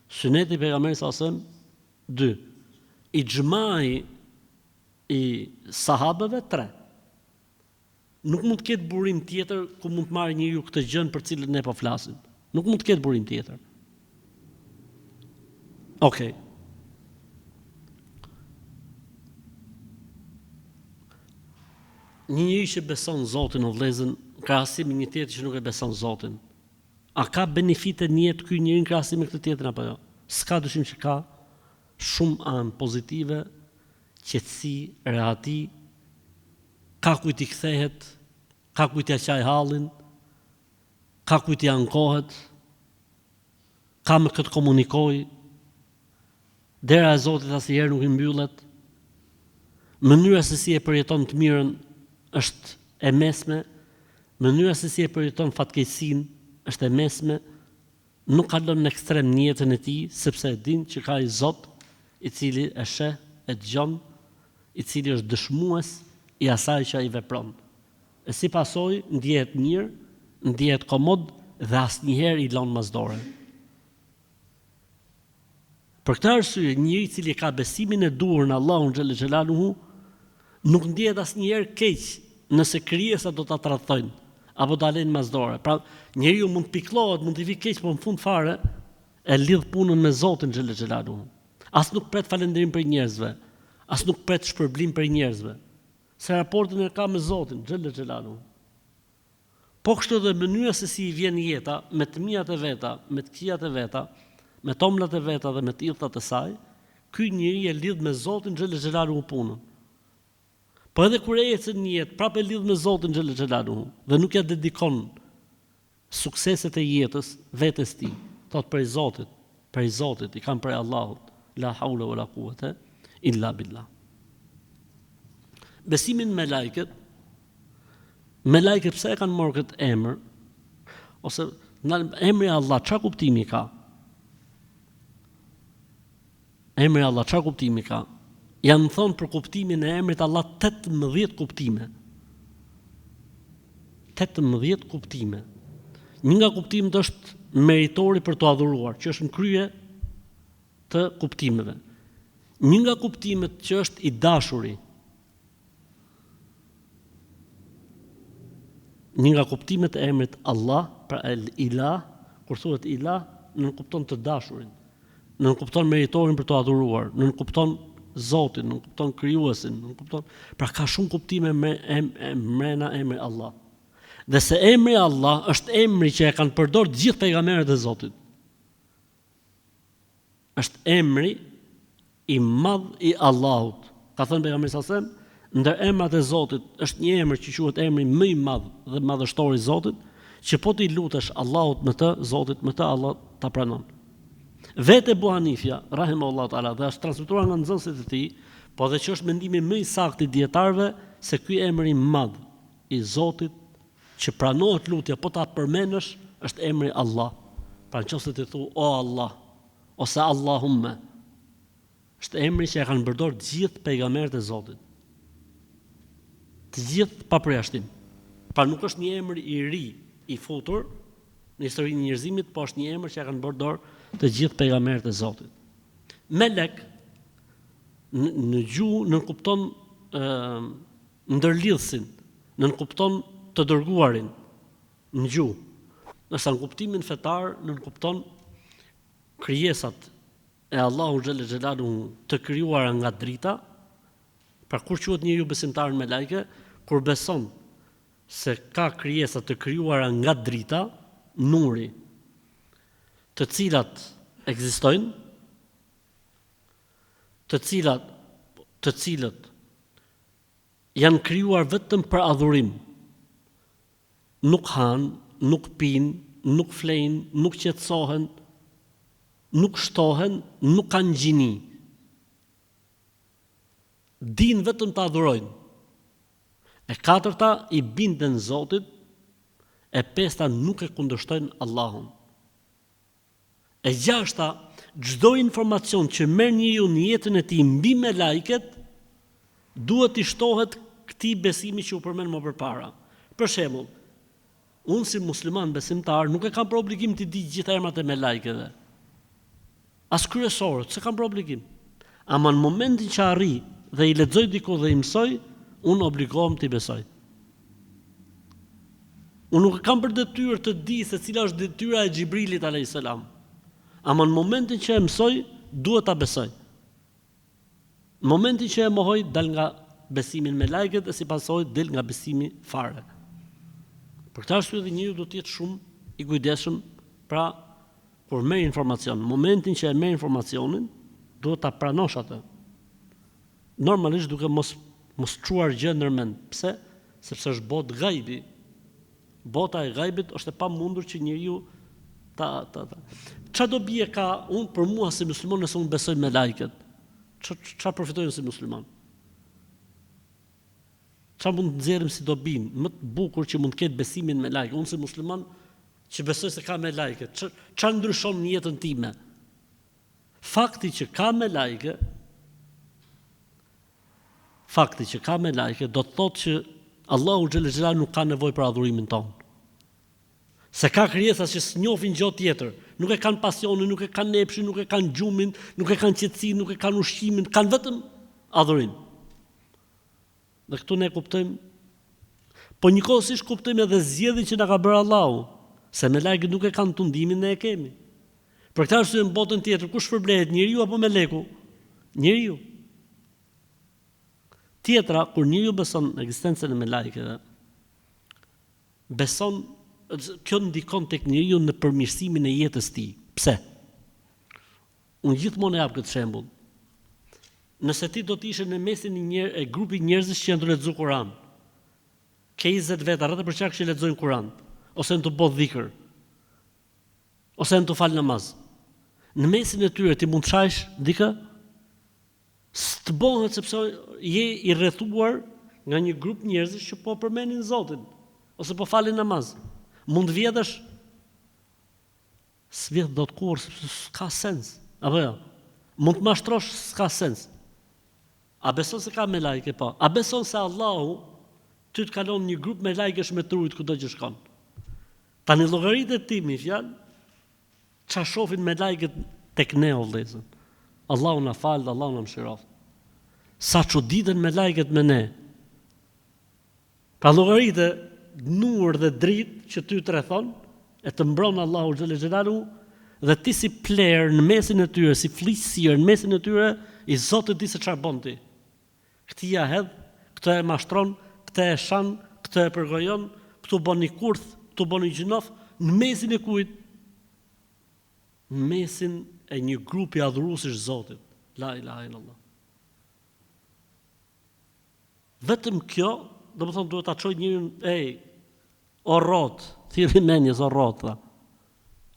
Suneti i pejgamberit sallallahu alajhi wasallam, 2. Ixhmai i sahabëve, 3. Nuk mund të ketë burim tjetër ku mund të marrë njeriu këtë gjën për cilën ne po flasim. Nuk mund të ketë burim tjetër. Okej. Një njeri që beson Zotin o vëllezër, krahasim me një tjetër që nuk e beson Zotin. A ka benefite në jetë ky njeri në krahasim me këtë tjetrin apo jo? S'ka dyshim që ka shumë anë pozitive, qetësi, rehati, ka kujt i kthehet, ka kujt ja qaj hallin, ka kujt i ankohet, ka me këtë komunikoj, dera e Zotit asnjëherë nuk i mbyllet, mënyra se si e përjeton të mirën është e mesme, mënyra se si e përjeton fatkeqësinë është e mesme, nuk kalon në ekstrem në jetën e tij, sepse e din që ka i Zot i cili e sheh, e dëgjon, i cili është dëshmues i asaj që ai vepron. E si pasojë ndihet mirë, ndihet komod dhe asnjëherë i lën masdore. Për këtë arsye, njëri i cili ka besimin e duhur në Allahun xhel xelaluhu nuk ndihet asnjëherë keq nëse krijesat do ta tradhtojnë apo ta lënë masdore. Pra, njeriu mund të pikëllohet, mund të vi keq, por në fund fare e lidh punën me Zotin xhel xelaluhu. As nuk pret falënderim për njerëzve, as nuk pret shpërblim për njerëzve, se raportin e ka me Zotin xhel xelaluhu. Po kështu dhe mënyra se si i vjen jeta, me të mijat e veta, me të këqijat e veta, me tomlat e veta dhe me të idhtat e saj, ky njeri e lidh me Zotin xhel xelaluhu punën. Po edhe kur ecën në jetë, prapë e lidh me Zotin xhel xelaluhu dhe nuk ja dedikon sukseset e jetës vetes tij. Thot për Zotit, i kam për Allahut. La haula wala quwata illa billah. Besimin me lajket pse e kanë marrë këtë emër? Ose emri Allah, çfarë kuptimi ka? Emri Allah, çfarë kuptimi ka? Janë thonë për kuptimin e emrit Allah 18 kuptime. 18 kuptime. Një nga kuptimet është meritori për të adhuruar, që është në krye të kuptimeve. Një nga kuptimet që është i dashuri. Një nga kuptimet e emrit Allah, pra el ilah, kur thuhet ilah, nuk kupton të dashurin, nuk kupton meritorin për të adhuruar, nuk kupton Zotin, nuk kupton krijuesin, nuk kupton. Pra ka shumë kuptime mrena emri Allah. Dhe se emri Allah është emri që e kanë përdorur të gjithë pejgamberët e Zotit. Është emri i madh i Allahut. Ka thënë pejgamberi sallallahu alajhi wasallam, ndër emrat e Zotit është një emër që quhet emri më i madh dhe madhështor i Zotit, që po ti lutesh Allahut me të, Zotit me të, Allah ta pranon. Vetë Ebu Hanifja, rahimahullahu taala, dhe është transmetuar nga nxënësit e tij, po edhe që është mendimi më i saktë i dietarëve se ky emër i madh i Zotit që pranohet lutja, po ta përmendësh, është emri Allah. Pra nëse ti thu o Allah ose Allahumma, është emri që e kanë përdorur të gjithë pejgamberët e Zotit. Të gjithë pa përjashtim. Pra nuk është një emër i ri i futur në historinë e njerëzimit, po është një emër që e kanë përdorur të gjithë pejgamberët e Zotit. Melek në gjuhë nënkupton ndërlidhsin, nënkupton të dërguarin në gjuhë. Nësa në kuptimin fetar nënkupton krijesat e Allahu xhel xelaluhu të krijuara nga drita. Pra kur quhet njeriu besimtar me lajke, kur beson se ka krijesa të krijuara nga drita, nuri, të cilat ekzistojnë, të cilët janë krijuar vetëm për adhurim. Nuk han, nuk pin, nuk flejnë, nuk qetësohen, nuk shtohen, nuk kanë gjini. Din vetëm të adhurojnë. E katërta i binden Zotit, e pesta nuk e kundërshtojnë Allahun. E gjashta, çdo informacion që merr njeriu në jetën e tij mbi me lajket, duhet i shtohet këtij besimi që u përmend më përpara. Për shembull, unë si musliman besimtar nuk e kam për obligim të di gjithë emrat e me lajkeve. As kryesorët, se kam për obligim. Ama në momentin që arri dhe i lexoj diku dhe i mësoj, unë obligohem të i besoj. Unë nuk kam për detyrë të di se cila është detyra e Xhibrilit alayhis salam. Ama në momentin që e mësoj, duhet ta besoj. Në momentin që e mohoj, dal nga besimin me lajket e si pasojë del nga besimi fare. Për këtë arsye dhe njeriu do të jetë shumë i kujdesshëm, pra kur merr informacion, në momentin që e merr informacionin, duhet ta pranosh atë. Normalisht duke mos çuar gjë ndërmend. Pse? Sepse është botë gajbi. Bota e gajbit është e pamundur që njeriu Çfarë do bie ka unë për mua si musliman nëse unë besoj me lajket? Çfarë përfitojnë si musliman? Çfarë mund të nxjerrim si dobin më të bukur që mund të ketë besimin me lajke? Unë si musliman që besoj se ka me lajke, çfarë ndryshon në jetën time? Fakti që ka me lajke do të thotë që Allahu xhel xhelal nuk ka nevojë për adhurimin tonë. Se ka krijesa që s'njohin gjë tjetër, nuk e kanë pasionin, nuk e kanë nepshin, nuk e kanë gjumin, nuk e kanë qetësinë, nuk e kanë ushqimin, kanë vetëm adhurim. Dhe këtu ne kuptojmë, po njëkohësisht kuptojmë edhe zgjedhjen që na ka bërë Allahu, se me lajket nuk e kanë tundimin ne e kemi. Për këtë arsye në botën tjetër kush shpërblehet, njeriu apo meleku? Njeriu. Tjetra, kur njeriu beson në ekzistencën e melekëve, beson kjo ndikon tek njeriu në përmirësimin e jetës së tij. Pse? Unë gjithmonë jap këtë shembull. Nëse ti do të ishe në mesin e grupi njerëzish që janë të lexuar Kur'an, ke 20 veta rreth për çka që lexojnë Kur'an, ose në të bëj dhikr, ose në të fal namaz. Në mesin e tyre ti mund të shajsh dikë? S'të bëhet sepse je i rrethuar nga një grup njerëzish që po përmendin Zotin, ose po falin namaz. Mund vjedhësh? S'vjedh dot kurrë, sepse s'ka sens. Apo jo? Mund të mashtrosh, s'ka sens. A beson se ka me lajke? Po. A beson se Allahu ty të kalon një grup me lajkesh me trujt kudo që shkon? Tani llogaritë e ti mi fjalë, ç'a shohin me lajket tek ne o vëllezër. Allahu na fal, Allahu na mëshiroft. Sa çuditën me lajket me ne. Pra llogaritë nur dhe dritë që ty të rrethon, e të mbron Allahu xhel xhelalu, dhe ti si pler në mesin e tyre, si flisir në mesin e tyre, i Zotit di se çfarë bën ti. Këti ja hedh, këtë e mashtron, këtë e shan, këtë e përgojon, këtu bën një kurth, këtu bën një gjinof, në mesin e kujt? Në mesin e një grupi adhuruesish Zotit. La ilaha illallah. Vetëm kjo, do më thonë duhet ta çoj njërin, o rrot, thirrni menjes o rrot, tha.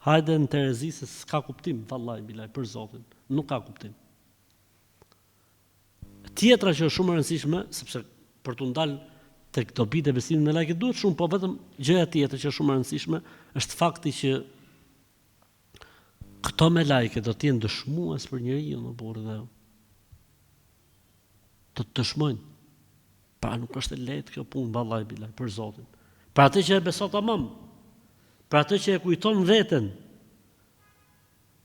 Hajde në Terezi se s'ka kuptim, vallahi bilaj, për Zotin, nuk ka kuptim. Tjetra që është shumë e rëndësishme, sepse për të ndalë tek dobitë e besimit me lajket duhet shumë, po vetëm gjëja tjetër që është shumë e rëndësishme është fakti që këto me lajke do të jenë dëshmues për njeriu në burrë dhe do të dëshmojnë. Pra nuk është e lehtë kjo punë, vallahi bilaj, për Zotin. Për atë që e beson tamam, për atë që e kujton veten,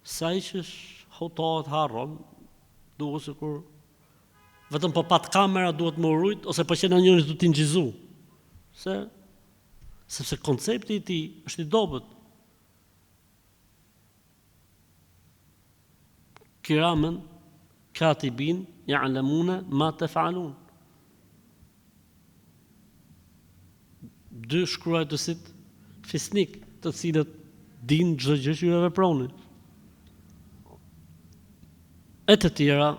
sa i që hotohet harron, duhet sikur vetëm po pat kamera duhet më urujt, ose po që në njëri du t'i nxizu. Sepse koncepti i tij është i dobët. Kiramen katibin ya'lamuna ma taf'alun. Dy shkruajtësit fisnik, të cilët dinë çdo gjë që ju veproni. E të tjera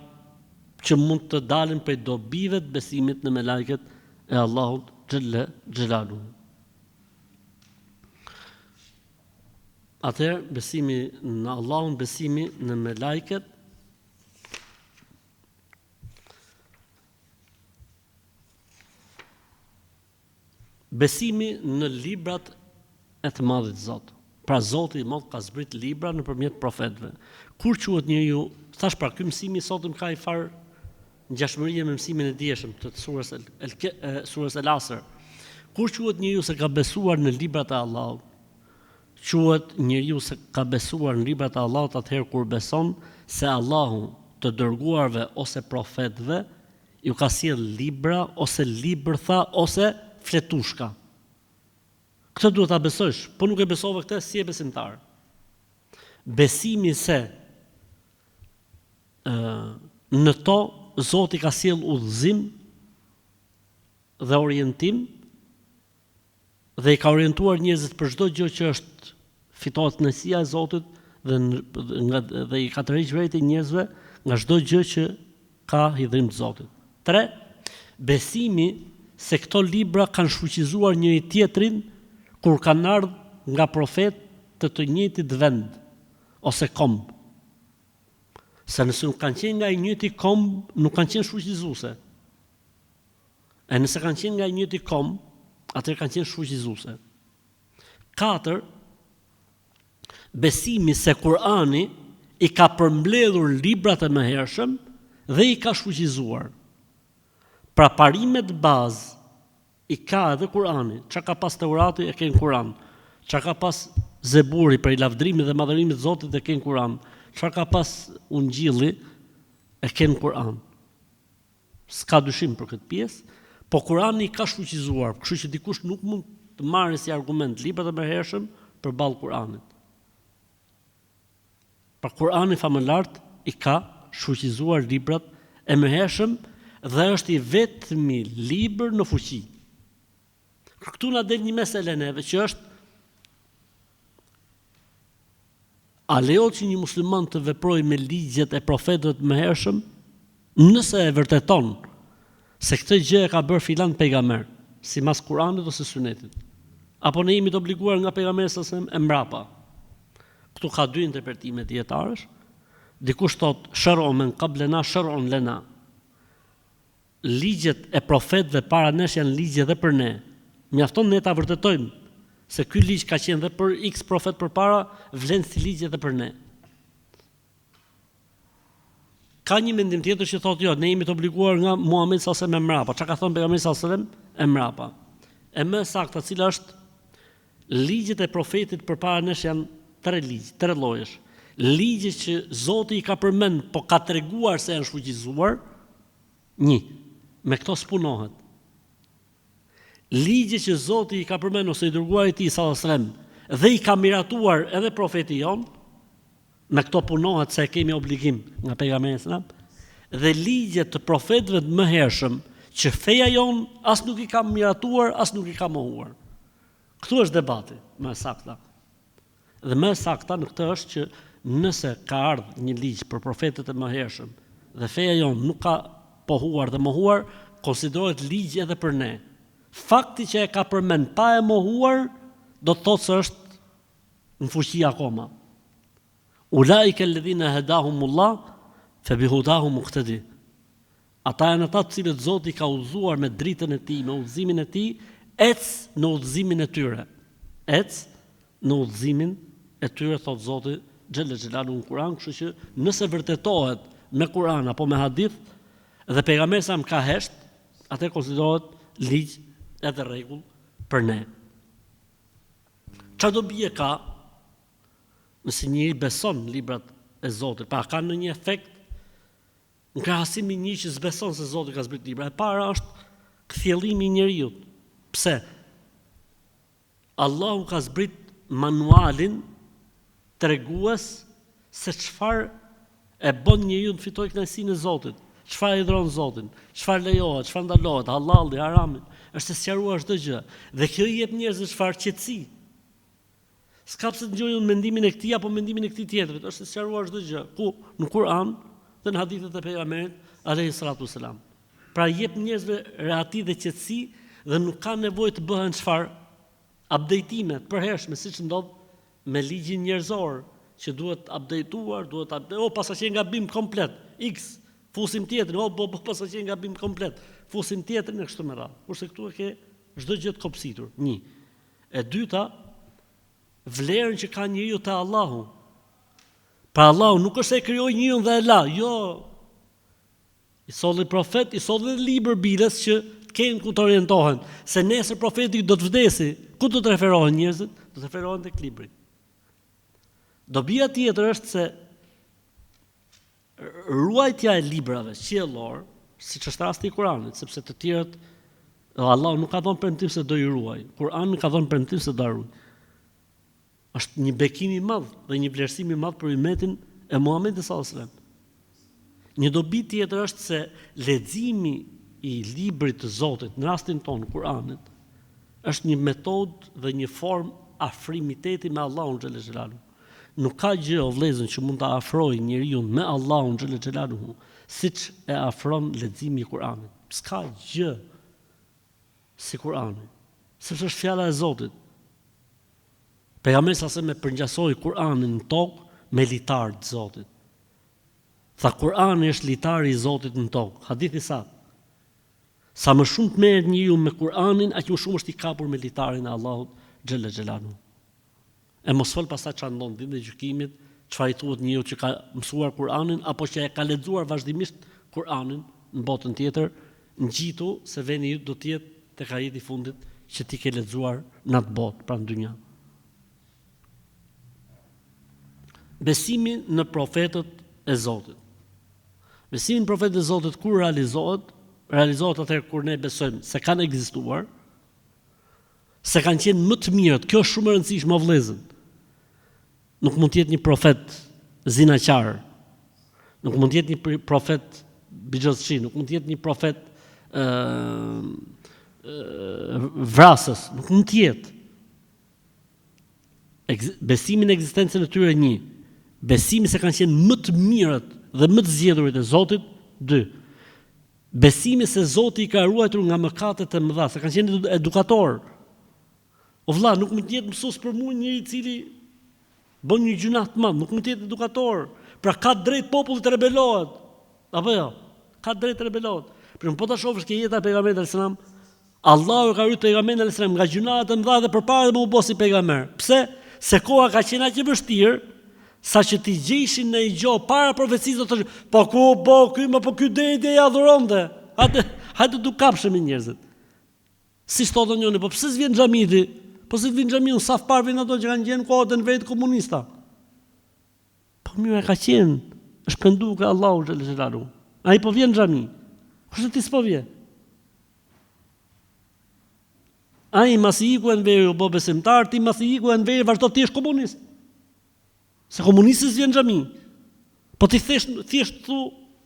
që mund të dalin prej dobive të besimit në me lajket e Allahut xhelle xhelalu. Atëherë besimi në Allahun, besimi në melajket, besimi në librat e të madhit Zot. Pra Zoti i Madh ka zbrit libra nëpërmjet profetëve. Kur quhet njeriu, thash pra ky mësimi sotëm ka i far ngjashmërie me mësimin e dieshëm të surës El-Asr. Kur quhet njeriu se ka besuar në librat e Allahut, quhet njeriu se ka besuar në librat e Allahut atëherë kur beson se Allahu të dërguarve ose profetëve ju ka sjell libra ose libërtha ose fletushka. Këtë duhet ta besosh, po nuk e besove këtë si e besimtar. Besimi se në to Zoti ka sjell udhëzim dhe orientim dhe i ka orientuar njerëzit për çdo gjë që është fitohet kënaqësia e Zotit dhe i ka tërhequr vërejtë njerëzve nga çdo gjë që ka hidhrim të Zotit. 3. Besimi se këto libra kanë shfuqizuar njëri tjetrin kur kanë ardhur nga profetë të njëjtit vend ose komb. Se nëse nuk kanë qenë nga i njëjti komb, nuk kanë qenë shfuqizuese. E nëse kanë qenë nga i njëjti komb, atëherë kanë qenë shfuqizuese. 4. Besimi se Kurani i ka përmbledhur librat e mëhershëm dhe i ka shfuqizuar. Pra parimet bazë i ka edhe Kurani. Çka ka pas Teurati e ka në Kur'an. Çka ka pas Zeburi për i lavdrimit dhe madhërimit të Zotit e ka në Kur'an. Çka ka pas Ungjilli e ka në Kur'an. S'ka dyshim për këtë pjesë, po Kurani i ka shfuqizuar, kështu që dikush nuk mund të marrë si argument librat e mëhershëm përballë Kur'anit. Pra Kurani famëlart i ka shfuqizuar librat e mëhershëm dhe është i vetmi libër në fuqi. Këtu na del një mesele neve që është a lejohet që një musliman të veprojë me ligjet e profetëve të mëhershëm nëse e vërteton se këtë gjë e ka bërë filan pejgamber, sipas Kuranit ose Sunetit. Apo ne jemi të obliguar nga pejgamberi sa e mbrapa. Këtu ka dy interpretime dietarësh. Dikush thot shar'un men qablana shar'un lana. Ligjet e profetëve para nesh janë ligje dhe për ne. Mjafton ne ta vërtetojmë se ky ligj ka qenë dhe për X profet përpara, vlen si ligje dhe për ne. Ka një mendim tjetër që thotë jo, ne jemi të obliguar nga Muhamedi sallallahu alajhi wasallam e mbrapa. Çka ka thënë pejgamberi sallallahu alajhi wasallam e mbrapa. E më saktë cila është ligjet e profetit përpara nesh janë 3 ligj, 3 llojesh. Ligje që Zoti i ka përmend, po ka treguar se janë shfuqizuar. 1. Me këto spunohet. Ligje që Zoti i ka përmendur ose i dërguari i tij sallallahu alajhi wasallam dhe i ka miratuar edhe profeti jon, me këto punohet se kemi obligim nga pejgamberi sallallahu alajhi wasallam, dhe ligjet të profetëve të mëhershëm që feja jon as nuk i ka miratuar, as nuk i ka mohuar. Këtu është debati më saktë. Dhe më saktë në këtë është që nëse ka ardhur një ligj për profetët e mëhershëm dhe feja jon nuk ka pohuar dhe mohuar, konsiderohet ligj edhe për ne. Fakti që e ka përmend pa e mohuar, do të thotë se është në fuqi akoma. Ulaika alladhina hadahumullah fa bihudahum muqtadi. Ata janë ata të cilët Zoti ka udhëzuar me dritën e tij, me udhëzimin e tij, ec në udhëzimin e tyre. Ec në udhëzimin e tyre, thot Zoti xhelle xhelalu në Kur'an, kështu që nëse vërtetohet me Kur'an apo me hadith dhe pejgamberi sa ka hesht, atë konsiderohet ligj edhe rregull për ne. Çfarë do bie ka nëse njëri beson librat e Zotit, pa ka ndonjë efekt në krahasim me një që s'beson se Zoti ka zbrit libra. E para është kthjellimi i njeriu. Pse? Allahu ka zbrit manualin tregues se çfarë e bën njeriu të fitojë kënaqësinë e Zotit, çfarë i dhron Zotin, çfarë lejohet, çfarë ndalohet, hallalli, harami, është e sqaruar çdo gjë. Dhe kjo i jep njerëzve çfarë qetësi. S'ka pse të ngjojnë mendimin e këtij apo mendimin e këtij tjetrit, është e sqaruar çdo gjë. Ku? Në Kur'an dhe në hadithet e pejgamberit alayhi salatu wasalam. Pra i jep njerëzve rehati dhe qetësi dhe nuk ka nevojë të bëhen çfarë updatime të përhershme, siç ndodh me ligjin njerëzor, që duhet updateuar, pasa që gabim komplet, X, fusim tjetrin, pasa që gabim komplet, fusim tjetrin e kështu me radhë. Kurse këtu e ke çdo gjë të kopsitur. 1. E dyta, vlerën që ka njeriu te Allahu. Pra Allahu nuk është se krijoi njeriun dhe e la, jo. I solli profet, i solli libër bilës që të kenë ku të orientohen, se nesër profeti do të vdesi. Ku do të referohen njerëzit? Do të referohen tek libri. Dobia tjetër është se ruajtja e librave qiellor, siç është rasti i Kuranit, sepse të tjerët Allahu nuk ka dhënë premtim se do i ruaj. Kurani ka dhënë premtim se do i ruaj. Është një bekim i madh dhe një vlerësim i madh për ummetin e Muhamedit sallallahu alajhi wasallam. Një dobi tjetër është se leximi i librit të Zotit, në rastin tonë Kuranit, është një metodë dhe një formë afrimiteti me Allahun xhallal xhelalu. Nuk ka gjë o vëllezër që mund ta afrojë njeriu me Allahun xhallal xhelalu, siç e afron leximi i Kuranit. S'ka gjë si Kurani, sepse është fjala e Zotit. Pejgamberi sa me përngjasoi Kur'anin në tokë me litar të Zotit. Tha Kur'ani është litari i Zotit në tokë. Hadithi sa. Sa më shumë të merret njeriu me Kur'anin, aq më shumë është i kapur me litarin e Allahut xhalla xhelalu. E mos fol pastaj çfarë ndon ditën e gjykimit, çfarë i thuhet njeriu që ka mësuar Kur'anin apo që e ka lexuar vazhdimisht Kur'anin në botën tjetër, ngjitu se veni do të jetë tek ajeti i fundit që ti ke lexuar në atë botë, pra në dynja. Besimi në profetët e Zotit. Besimi në profetët e Zotit kur realizohet atëherë kur ne besojmë se kanë ekzistuar, se kanë qenë më të mirët. Kjo është shumë e rëndësishme o vëllezër. Nuk mund të jetë një profet zinaqar. Nuk mund të jetë një profet bigjozçi, nuk mund të jetë një profet vrasës, nuk mund të jetë. Besimi në ekzistencën e tyre 1. Besimi se kanë qenë më të mirët dhe më të zgjedhurit e Zotit 2. Besimi se Zoti i ka ruajtur nga mëkatet e mëdha, se kanë qenë edukator. O vëlla, nuk mund të jetë mësues për mua njëri i cili bën një gjuna të madh, nuk mund të jetë edukator. Pra ka drejt populli të rebelohet. Apo jo? Ka drejt të rebelohet. Por po ta shohësh që jeta e pejgamberit sallallahu alajhi wasallam, Allahu ka ruajtur pejgamberin sallallahu alajhi wasallam nga gjunat e mëdha dhe përpara dhe më u bosi pejgamber. Pse? Se koha ka qenë aq e vështirë, sa që ti gjeshin në i gjohë para profecisë do të thosh, po ky deri ja adhuronte. Hajde du kapshëm njerëzit. Si thotë njëri, po pse s'vjen xhamiti? Po se vjen xhamiu sa far vjen ato që kanë gjenë kohën e vetë komunista. Po mirë ka qenë, është pendu ka Allahu xhallahu xhelalu. Ai po vjen xhami. Kush ti s'po vjen? Ai masi iku në verë u bë besimtar, ti masi iku në verë vazhdo ti je komunist. Se komunistët vjen xhami. Po ti thjesht thu,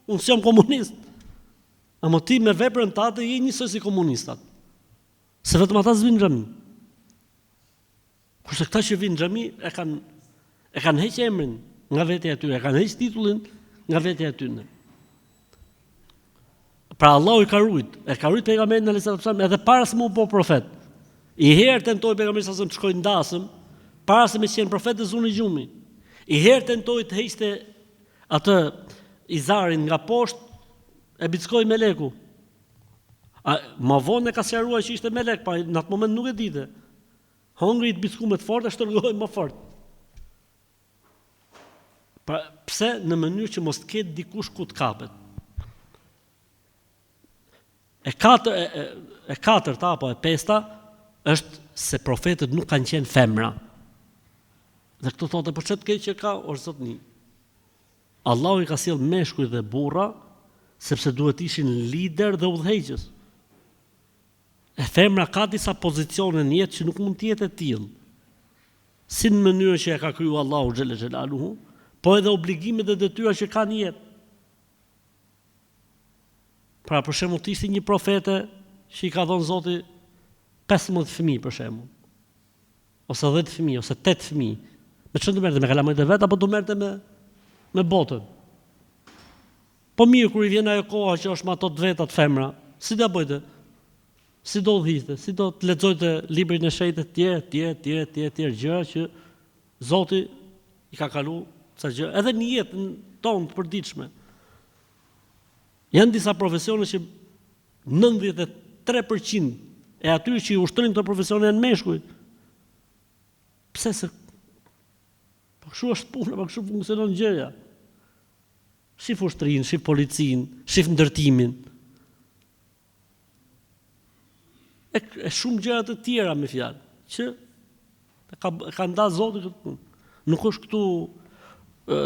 unë jam komunist. Amo ti me veprën tate je njësoj si komunistat. Se vetëm ata s'vin xhami. Kurse këta që vinë xhami e kanë heqë emrin nga vetja e tyre, e kanë heqë titullin nga vetja e tyre. Pra Allahu i ka ruajt pejgamberin sallallahu alajhi wasallam edhe para se më u bë profet. I herë tentoi pejgamberi sallallahu alajhi wasallam të shkojë ndasëm para se më qenë profet e zunë i gjumi. I herë tentoi të heqte atë izarin nga poshtë e bickoi meleku. Ma vonë ka sqaruar që ishte melek, pa në atë moment nuk e dite. Hongri të bicku më të fortë, shtrëngoi më fort. Pra, pse në mënyrë që mos të ketë dikush ku të kapet. E katërta apo e pesta është se profetët nuk kanë qenë femra. Dhe këtu thotë, për çet keq që ka, o zotni. Allahu i ka sjell meshkuj dhe burra sepse duhet ishin lider dhe udhëheqës. E femra ka disa pozicione në jetë që nuk mund të jetë e tillë. Si në mënyrën që e ka kriju Allahu xhelle xhelaluhu, po edhe obligimet dhe detyrat që ka në jetë. Pra për shembull të ishte një profete që i ka dhënë Zoti 15 fëmijë për shembull. Ose 10 fëmijë, ose 8 fëmijë. Me çfarë do merrte me kalamajt e vet apo do merrte me botën? Po mirë kur i vjen ajo koha që është me ato të vetat femra, si ta bëjte? Si do udhëhiqte, si do të lexojte librin e shenjtë tjerë gjëra që Zoti i ka kalu ca gjë, edhe në jetën tonë të përditshme. Janë disa profesione që 93% e atyre që i ushtrojnë këto profesione janë meshkuj. Pse se po kështu është puna, po kështu funksionon gjëja. Shif ushtrinë, shif policinë, shif ndërtimin. E shumë gjëra të tjera me fjalë, që ka nda Zoti këtë punë. Nuk është këtu,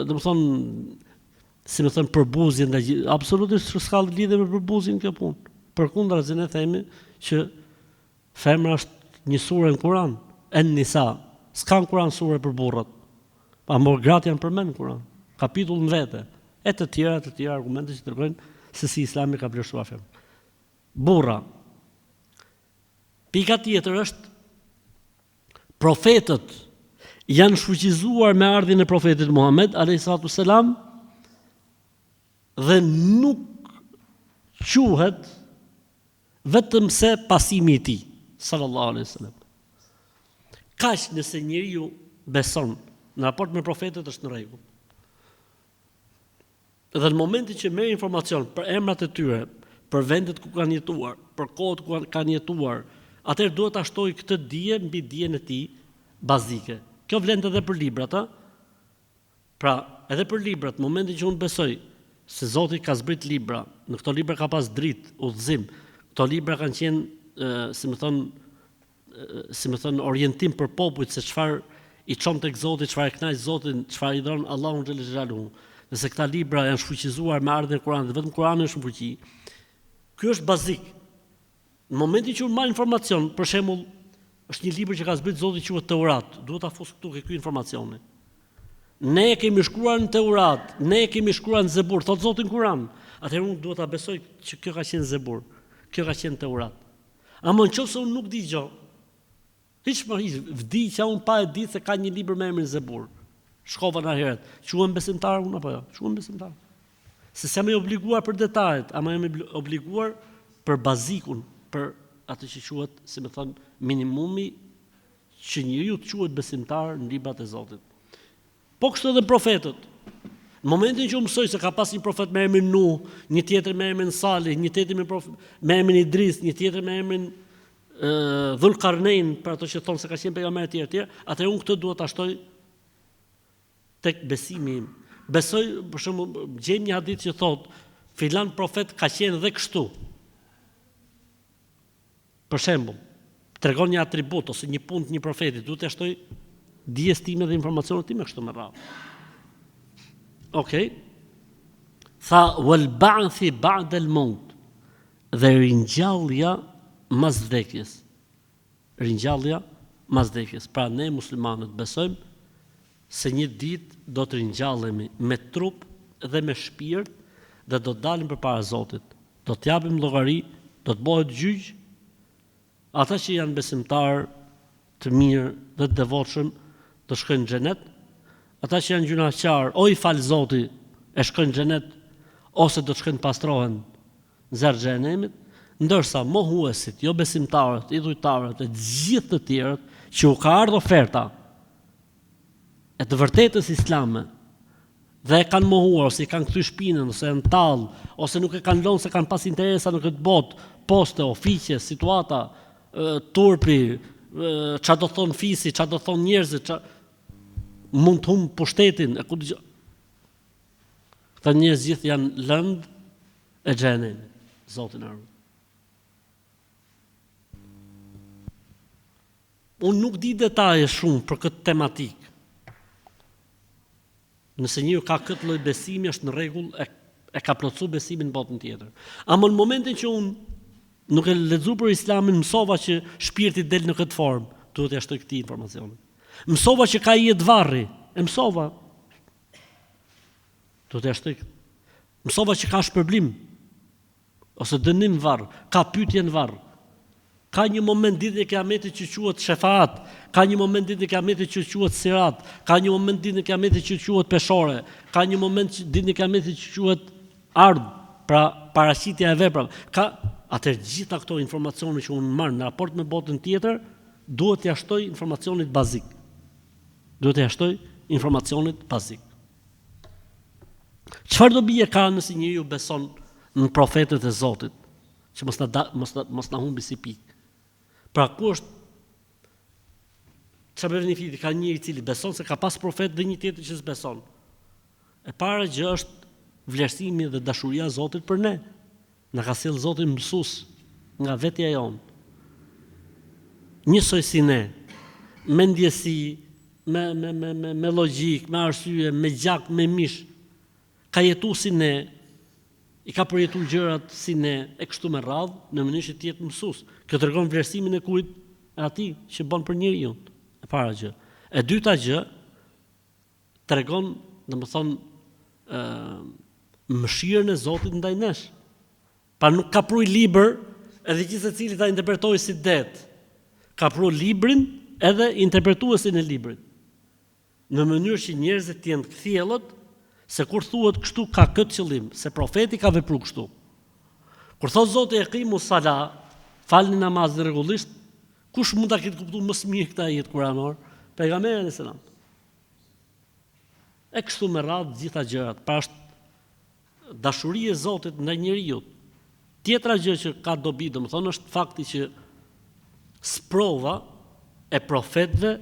domethënë, si më thënë, përbuzje ndaj, absolutisht s'ka lidhje me përbuzjen kjo punë. Përkundrazi ne themi që femra është një sure në Kur'an, En-Nisa, s'ka në Kur'an sure për burrat. Pa mor gratë janë përmend në Kur'an, kapitull në vete, e të tjera argumente që tregojnë se si Islami ka vlerësuar femrën. Burra. Pika tjetër është profetët janë shfuqizuar me ardhin e profetit Muhammed a.s. dhe nuk quhet vetëm se pasimi i tij sallallahu alaihi wasallam. Kaq nëse njeriu beson në raport me profetët është në rregull. Dhe në momentin që merr informacion për emrat e tyre, për vendet ku kanë jetuar, për kohët ku kanë jetuar, atëherë duhet ta shtoj këtë dije mbi dijen e tij bazike. Kjo vlen edhe për librat, a? Pra, edhe për librat, në momentin që unë besoj se Zoti ka zbrit libra, në këto libra ka pas dritë, udhëzim, këto libra kanë qenë, si më thon, orientim për popujt se çfarë i çon tek Zoti, çfarë e kënaq Zotin, çfarë i dhon Allahu xhelaluhu. Nëse këta libra janë shfuqizuar me ardhin e Kuranit, vetëm Kurani është në fuqi. Ky është bazik. Në momentin që unë marr informacion, për shembull, është një libër që ka zbrit Zoti quhet Teurat, duhet ta fus këtu ke ky informacioni. Ne e kemi shkruar në Teurat, ne e kemi shkruar në Zebur, thot Zoti në Kur'an. Atëherë unë duhet ta besoj që kjo ka qenë Zebur, kjo ka qenë Teurat. Ama nëse unë nuk di gjë, hiç më vdiqja unë pa e ditë se ka një libër me emrin Zebur. Shkova në herët, quhem besimtar unë apo jo? Quhem besimtar. Se jam i obliguar për detajet, ama jam i obliguar për bazikun, për atë që quhet, si më thon, minimumi që njeriu të quhet besimtar në librat e Zotit. Po kështu edhe profetët. Në momentin që u mësoj se ka pas një profet me emrin Nuh, një tjetër me emrin Salih, një tjetër me emrin Idris, një tjetër me emrin Dhulqarnein, për ato që thonë se ka qenë pejgamber të tjerë, atëherë unë këtë duhet ta shtoj tek besimi im. Besoj, për shembull, gjejmë një hadith që thotë, filan profet ka qenë dhe kështu. Për shembull, tregon një atribut ose një punë të një profeti, duhet të shtoj dijes time dhe informacionet time kështu me radhë. Okej. Tha wal ba'thi ba'da al-maut. Dhe ringjallja mas vdekjes. Ringjallja mas vdekjes. Pra ne muslimanët besojmë se një ditë do të ringjallemi me trup dhe me shpirt dhe do të dalim përpara Zotit. Do të japim llogari, do të bëhet gjyq. Ata që janë besimtar të mirë dhe të devotshëm do shkojnë në xhenet. Ata që janë gjunaqtar, o i fal Zoti, e shkojnë në xhenet ose do të shkojnë pastrohen në zjarr xhenemit, ndërsa mohuesit, jo besimtarët, idhujtarët e gjithë të tjerët që u ka ardhur oferta e të vërtetës islame dhe e kanë mohuar ose i kanë kthy shpinën ose janë tallë ose nuk e kanë lënë se kanë pas interesa në këtë botë, poste, ofiqe, situata, turpi, çfarë do thon fisi, çfarë do thon njerëzit, mund të humb pushtetin, e ku dëgjoj. Këta njerëz gjithë janë lëndë e xhenemit, Zoti na ruaj. Unë nuk di detaje shumë për këtë tematikë. Nëse njëri ka këtë lloj besimi është në rregull, e ka plotësuar besimin në botën tjetër. Ama në momentin që unë nuk e lexoj për Islamin, mësova që shpirti del në këtë formë, duhet t'ia shtoj këtë informacion. Mësova që ka jetë varri, e mësova. Duhet t'ia shtoj. Mësova që ka shpërblim ose dënim varr, ka pyetje në varr. Ka një moment ditën e Kiametit që quhet shefaat, ka një moment ditën e Kiametit që quhet sirat, ka një moment ditën e Kiametit që quhet peshore, ka një moment ditën e Kiametit që quhet ardh, pra paraqitja e veprave. atëherë gjitha këto informacione që unë marr në raport me botën tjetër, duhet t'ia shtoj informacionit bazik. Çfarë do bie ka nëse njeriu beson në profetët e Zotit, që mos na humbi si pikë. Pra ku është çfarë benefiti ka njëri i cili beson se ka pas profet dhe një tjetër që s'beson? E para gjë është vlerësimi dhe dashuria e Zotit për ne. Na ka sjell Zoti mësues nga vetja jonë. Njësoj si ne, me ndjesi, me logjik, me arsye, me gjak, me mish, ka jetu si ne, i ka përjetu gjërat si ne, e kështu me radhë, në mënyrë që të jetë mësues. Kjo tregon vlerësimin e kujt? E atij që bën për njeriu. E para gjë. E dyta gjë tregon, domethënë, mëshirën e Zotit ndaj nesh. Pa nuk ka pruj libër, edhe që secili ta interpretojë si det. Ka pru librin edhe interpretuesin e librit. Në mënyrë që njerëzit të jenë të kthjellët, se kur thuhet kështu ka këtë qëllim, se profeti ka vepruar kështu. Kur thot Zoti eqimus sala, falni namazin rregullisht, kush mund ta ketë kuptuar më së miri këtë ajet kuranor? Pejgamberi alayhis salam. E kështu me radhë gjitha gjërat, pra është dashuria e Zotit ndaj njeriu. Tjetra gjë që ka dobi, domethënë është fakti që sprova e profetëve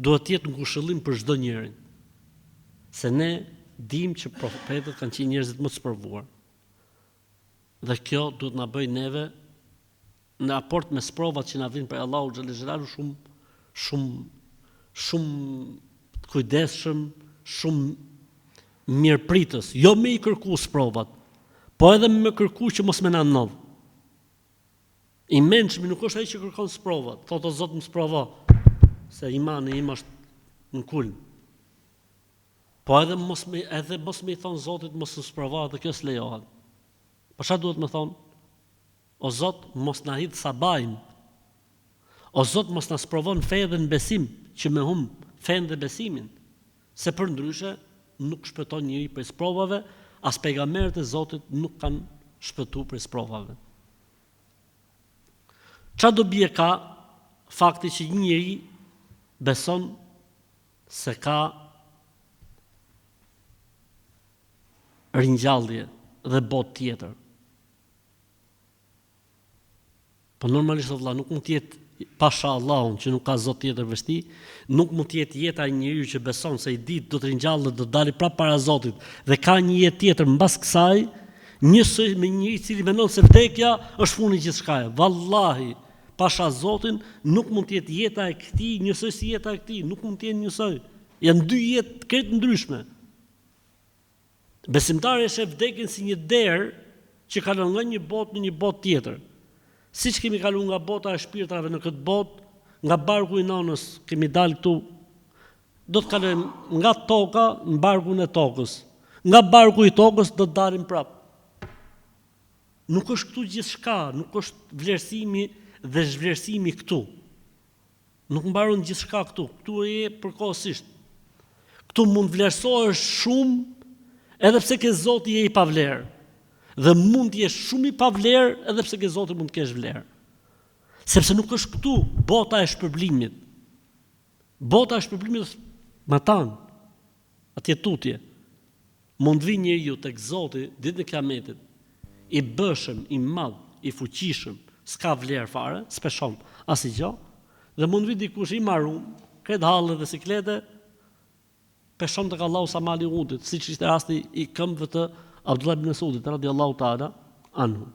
duhet të jetë ngushëllim për çdo njerin. Se ne dim që profetët kanë qenë njerëzit më të sprovuar. Dhe kjo duhet na bëjë neve në raport me sprovat që na vijnë prej Allahu xhallahu xhelalu shumë kujdesshëm, shumë mirëpritës, jo me i kërku sprovat, po edhe me kërku që mos më na ndodh. I mençmi nuk është ai që kërkon sprovat, thotë o Zot më sprovo, se imani im është në kulm. Po edhe mos më i thon Zotit mos më sprovo, dhe kjo s'lejohet. Po çfarë duhet më thon? O Zot, mos na hidh sabajin. O Zot, mos na sprovon fe dhe në besim, që me hum fen dhe besimin. Se për ndryshe nuk shpëton njëri prej sprovave, as pejgamberët e Zotit nuk kanë shpëtuar prej sprovave. Çfarë do bie ka fakti që një njeri beson se ka ringjallje dhe botë tjetër. Po normalisht Allah nuk mund të jetë pasha Allahun që nuk ka Zot tjetër vështi, nuk mund të jetë jeta e njeriu që beson se i ditë do të ringjallet, do të dalë prapë para Zotit dhe ka një jetë tjetër mbas kësaj, njësoj me njëri i cili mendon se vdekja është funi i gjithçkaje. Vallahi, pasha Zotin nuk mund të jetë jeta e këtij njësoj si jeta e këtij, nuk mund të jenë njësoj. Janë dy jetë krejt ndryshme. Besimtari e sheh vdekjen si një derë që kalon nga një botë në një botë tjetër. Siç kemi kaluar nga bota e shpirtrave në këtë botë, nga barku i nonës kemi dalë këtu, do të kalojmë nga toka në barkun e tokës. Nga barku i tokës do të dalim prapë. Nuk është këtu gjithçka, nuk është vlerësimi dhe zhvlerësimi këtu. Nuk mbaron gjithçka këtu, këtu e përkohësisht. Këtu mund vlerësohesh shumë edhe pse ke Zoti je i pavlerë. Dhe mund të jesh shumë i pavlerë edhe pse ke Zoti mund të kesh vlerë. Sepse nuk është këtu bota e shpërblimit. Bota e shpërblimit është matan, atje tutje. Mund vi njeriu tek Zoti ditën e Kiametit, i bëshëm, i madh, i fuqishëm, s'ka vlerë fare, s'peshon asgjë, dhe mund vi dikush i marrum, kret halle dhe siklete, peshon tek Allahu sa mali udit, siç ishte rasti i këmbëve të Abdullah ibn Mesudit radhiyallahu ta'ala anhu.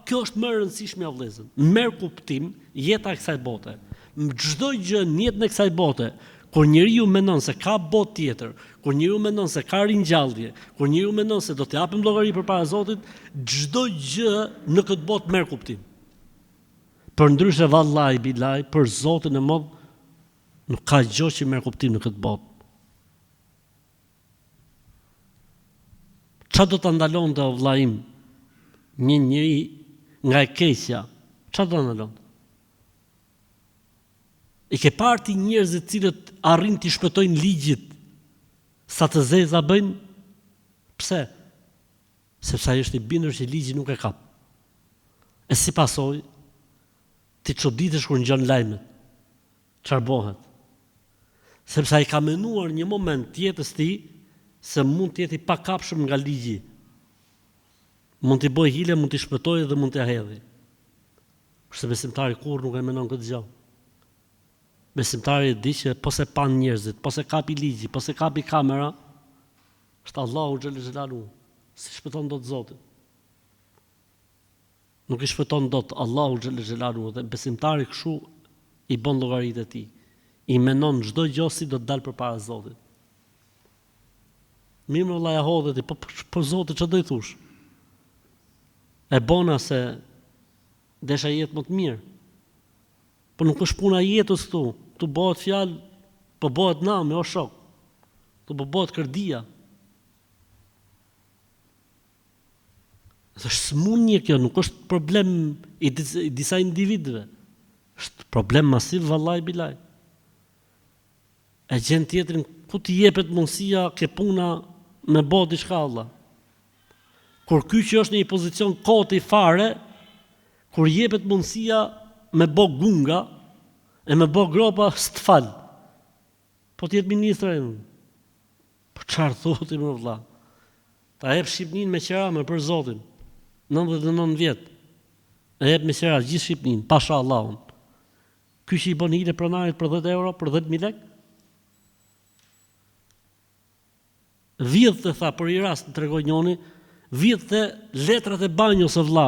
Kjo është më e rëndësishme o vëllezër. Merr kuptim jeta e kësaj bote. Çdo gjë në jetën e kësaj bote, kur njeriu mendon se ka botë tjetër, kur njeriu mendon se ka ringjallje, kur njeriu mendon se do të japim llogari përpara Zotit, çdo gjë në këtë botë merr kuptim. Përndryshe vallahi billahi, për Zotin e madh, nuk ka gjë që merr kuptim në këtë botë. Qa do të ndalon të vllajim një njëri nga e keqja? Qa do të ndalon? I ke parti njerëzit cilët arrin të shpëtojnë ligjit sa të zeza bëjnë? Pse? Sepse ai është i bindur që ligji nuk e kap. si pasoj, ti çuditesh kur ngjan lajmet. Çfarë bëhet? Sepse ai ka menuar një moment tjetës ti se mund të jeti pa kapshëm nga ligji. Mund t'i bëj hile, mund t'i shpëtojë dhe mund t'i hedhë. Kurse besimtari kur nuk e menon këtë gjë. Besimtari di që po se pan njerëzit, po se kapi ligji, po se kapi kamera, është Allahu xhel xelalu. Si shpëton dot Zoti. Nuk i shpëton dot Allahu xhel xelalu dhe besimtari kështu i bën llogaritë e tij. I menon çdo gjë si do të dalë përpara Zotit. Mirë më vëllaja hodhet, po Zoti ç'do i thosh? E bona se desha jetë më të mirë. Po nuk është puna jetës këtu. Tu bëhet fjalë, po bëhet nami, o shok. Tu po bëhet kërdia. Është smundje kjo, nuk është problem i disa individëve. Është problem masiv vallahi bilaj. E gjën tjetrin ku t'i jepet mundësia ke puna me bë diçka Allah. Kur ky që është në një pozicion koti fare, kur jepet mundësia me bë gunga e me bë gropa s'tfal. Po t'jetë ministra e unë. Po çfarë thotë më vëlla? Ta jep Shqipnin me qera me për Zotin. 99 vjet. E jep me qera gjithë Shqipnin, pasha Allahun. Ky që i bën hile pronarit për 10 euro, për 10.000 lek? Vjedhte, tha, për i rast të tregoj njoni, vjedhte letrat e banjos o vlla.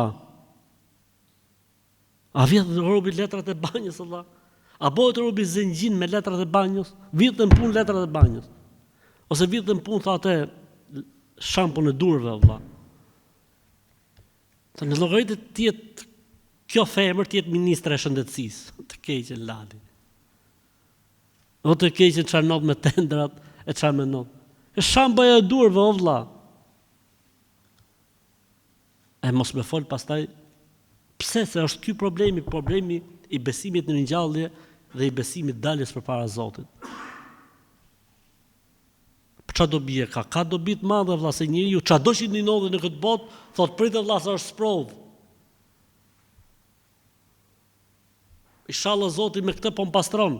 A vjedhte robi letrat e banjos o vlla? A bëhet robi zengjin me letrat e banjos? Vjedhte në punë letrat e banjos. Ose vjedhte në punë, tha, atë shampun e durve o vlla. Në llogaritë tjetë kjo femër tjetë ministre e shëndetësisë, të keqen lali. O të keqen çfarë not me tendrat e çfarë me not. E shambaja e durve o vlla. E mos me fol pastaj pse se është ky problemi i besimit në ringjallje dhe i besimit daljes përpara Zotit. Qa do bie? Ka dobi të madhe vlla se njeriu çado që ndodhet në këtë botë, thot pritet vlla se është sprov. Inshallah Zoti me këtë po mpastron.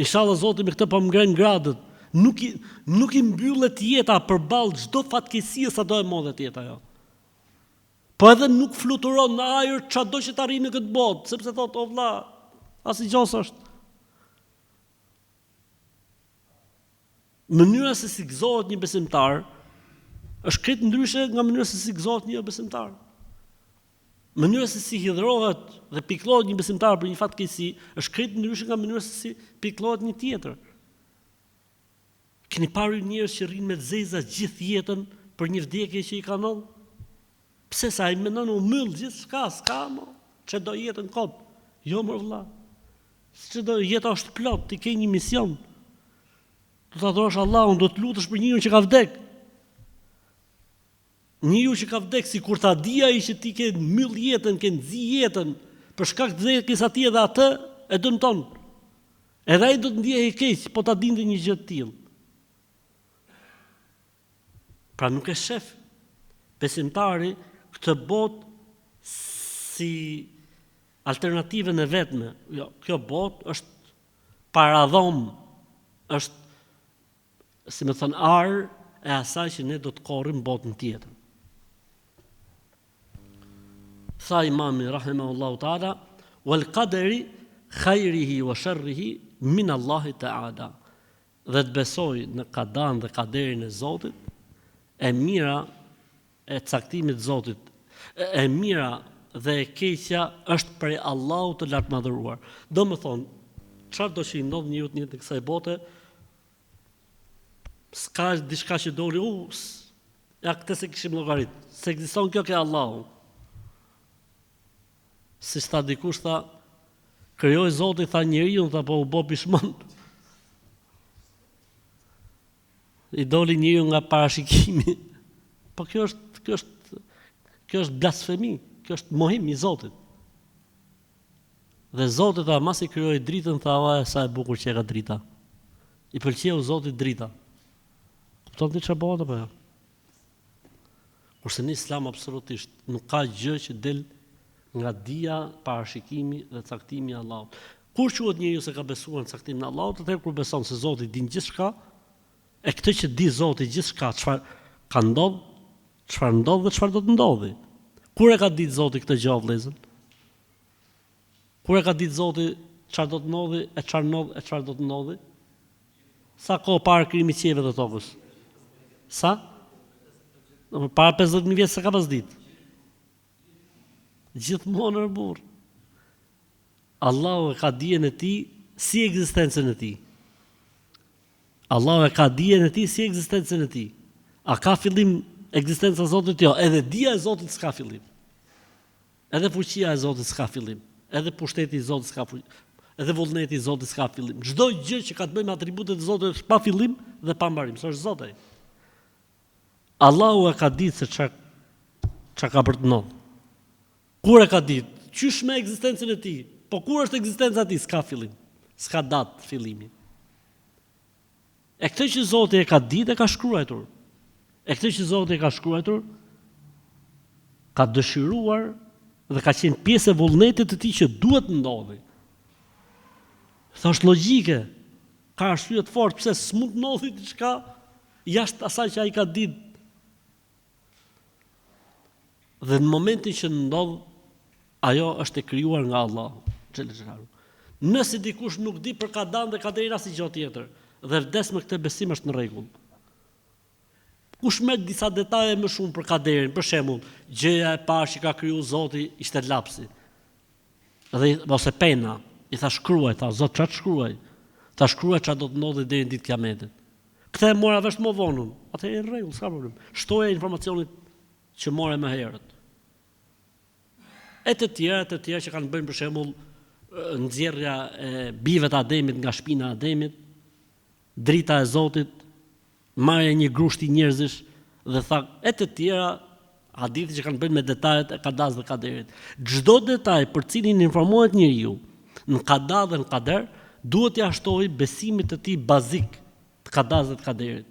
Inshallah Zoti me këtë po ngren gradët. Nuk i mbyllet jeta përballë çdo fatkesie sa do e modhet jeta jo. Po edhe nuk fluturon në ajër çdo që të arrijë në këtë botë, sepse thot o vlla, asnjë gjë s'është. Mënyra se si gëzohet një besimtar është krejt ndryshe nga mënyra se si gëzohet një besimtar. Mënyra se si hidhrohet dhe pikëllohet një besimtar për një fatkeqësi është krejt ndryshe nga mënyra se si pikëllohet një tjetër. Keni parë njerëz që rrinë me zeza gjithë jetën për një vdekje që i ka ndodhur? Pse sa i mendon u myll gjithçka, s'ka më, çdo jetën kot. Jo më vëlla. Çdo jeta është plot, ti ke një mision. Do të adhurosh Allahun, do të lutesh për njërin që ka vdek. Njëri që ka vdek, si kur ta di ai që ti ke myll jetën, ke nxi jetën, për shkak të vdekjes atij edhe atë e dëmton. Edhe ai do të ndjehej keq, po ta dinte një gjë të tillë. Pra nuk e shef besimtari këtë botë si alternativën e vetme. Jo, kjo botë është paradhom, është si me thënë arë e asaj që ne do të korrim botën tjetër. Tha imami rahimahullahu ta'ala, wal qadari khairihi wa sharrihi min Allahi ta'ala. Dhe të besoj në kadan dhe kaderin e Zotit, e mira e caktimit të Zotit, e mira dhe e keqja është prej Allahut të lartmadhëruar. Do më thonë, çfarë do që i ndodh njëut një të kësaj bote, s'ka diçka që doli, ja këtë se kishim llogarit, se ekziston kjo ke Allahu. Si sta dikush tha, krijoi Zoti tha njeriu, tha po u bë pishmon. I doli njeriu nga parashikimi. Po kjo është blasfemi, kjo është mohim i Zotit. Dhe Zoti tha, mas i krijoi dritën, tha, sa e bukur që e ka drita. I pëlqeu Zotit drita. Kupton ti çfarë bëhet apo jo? Kurse në Islam absolutisht nuk ka gjë që del nga dia, parashikimi dhe caktimi i Allahut. Kur quhet njeriu se ka besuar në caktimin e Allahut, atëherë kur beson se Zoti din gjithçka, e këtë që di Zoti gjithçka, çfarë ka ndodhur, çfarë ndodh dhe çfarë do të ndodhi. Kur e ka ditë Zoti këtë gjë vëllezër? Kur e ka ditë Zoti çfarë do të ndodhi, e çfarë ndodh, e çfarë do të ndodhi? Sa kohë para krijimit të qiellit dhe tokës? Sa? Para 50.000 vjet se ka pas ditë. Gjithmonë në burr. Allahu e ka dijen e tij si ekzistencën e tij. Allahu e ka dijen e tij si ekzistencën e tij. A ka fillim ekzistenca e Zotit? Jo, edhe dia e Zotit s'ka fillim. Edhe fuqia e Zotit s'ka fillim. Edhe pushteti i Zotit s'ka fillim. Edhe vullneti i Zotit s'ka fillim. Çdo gjë që ka të bëjë me atributet e Zotit është pa fillim dhe pa mbarim. S'është Zoti. Allahu e ka ditë se çka ka për të ndodhur. Kur e ka ditë? Qysh me ekzistencën e tij? Po kur është ekzistenca e tij? S'ka fillim. S'ka datë fillimi. E këtë që Zoti e ka ditë e ka shkruar. E këtë që Zoti e ka shkruar, ka dëshiruar dhe ka qenë pjesë e vullnetit të tij që duhet ndodhi. Është logjike. Ka arsye të fortë pse s'mund të ndodhi diçka jashtë asaj që ai ka ditë. Dhe në momentin që ndodh, ajo është e krijuar nga Allahu. Nëse dikush nuk di për kadan dhe kaderin as gjë tjetër dhe vdes me këtë besim është në rregull. Kush merr disa detaje më shumë për kaderin, për shembull, gjëja e parë që ka krijuar Zoti ishte lapsi. Dhe ose pena, i tha shkruaj, tha Zot çfarë shkruaj? Ta shkruaj çfarë do të ndodhi deri në ditë Kiametit. Këtë e mora vesh më vonë. Atëherë në rregull, s'ka problem. Shtoja informacionit që more më herët. E të tjera që kanë bënë për shembull nxjerrja e bijve të Ademit nga shpina e Ademit, drita e Zotit, marrja një grushti njerëzish dhe tha e të tjera hadithi që kanë bënë me detajet e kadas dhe kaderit. Çdo detaj për cilin informohet njeriu në kada dhe në kader duhet t'i ashtojë besimit të tij bazik të kadas dhe të kaderit.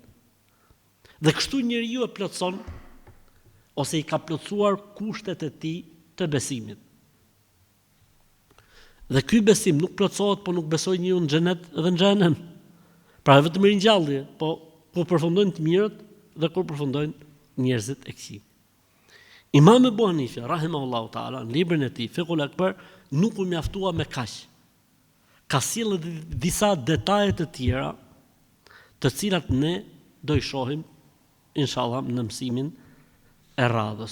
Dhe kështu njeriu e plotson ose i ka plotësuar kushtet e tij të besimit. Dhe ky besim nuk plotësohet po nuk besoj njeriu në xhenet dhe në xhenem. Pra vetëm ringjallje, po kur përfundojnë të mirët dhe kur përfundojnë njerëzit e këqij. Imam Ebu Hanife rahimahullahu taala në librin e tij Fiqhul Akbar nuk u mjaftua me kaq. Ka sjellë disa detaje të tjera, të cilat ne do i shohim inshallah në mësimin e radhës.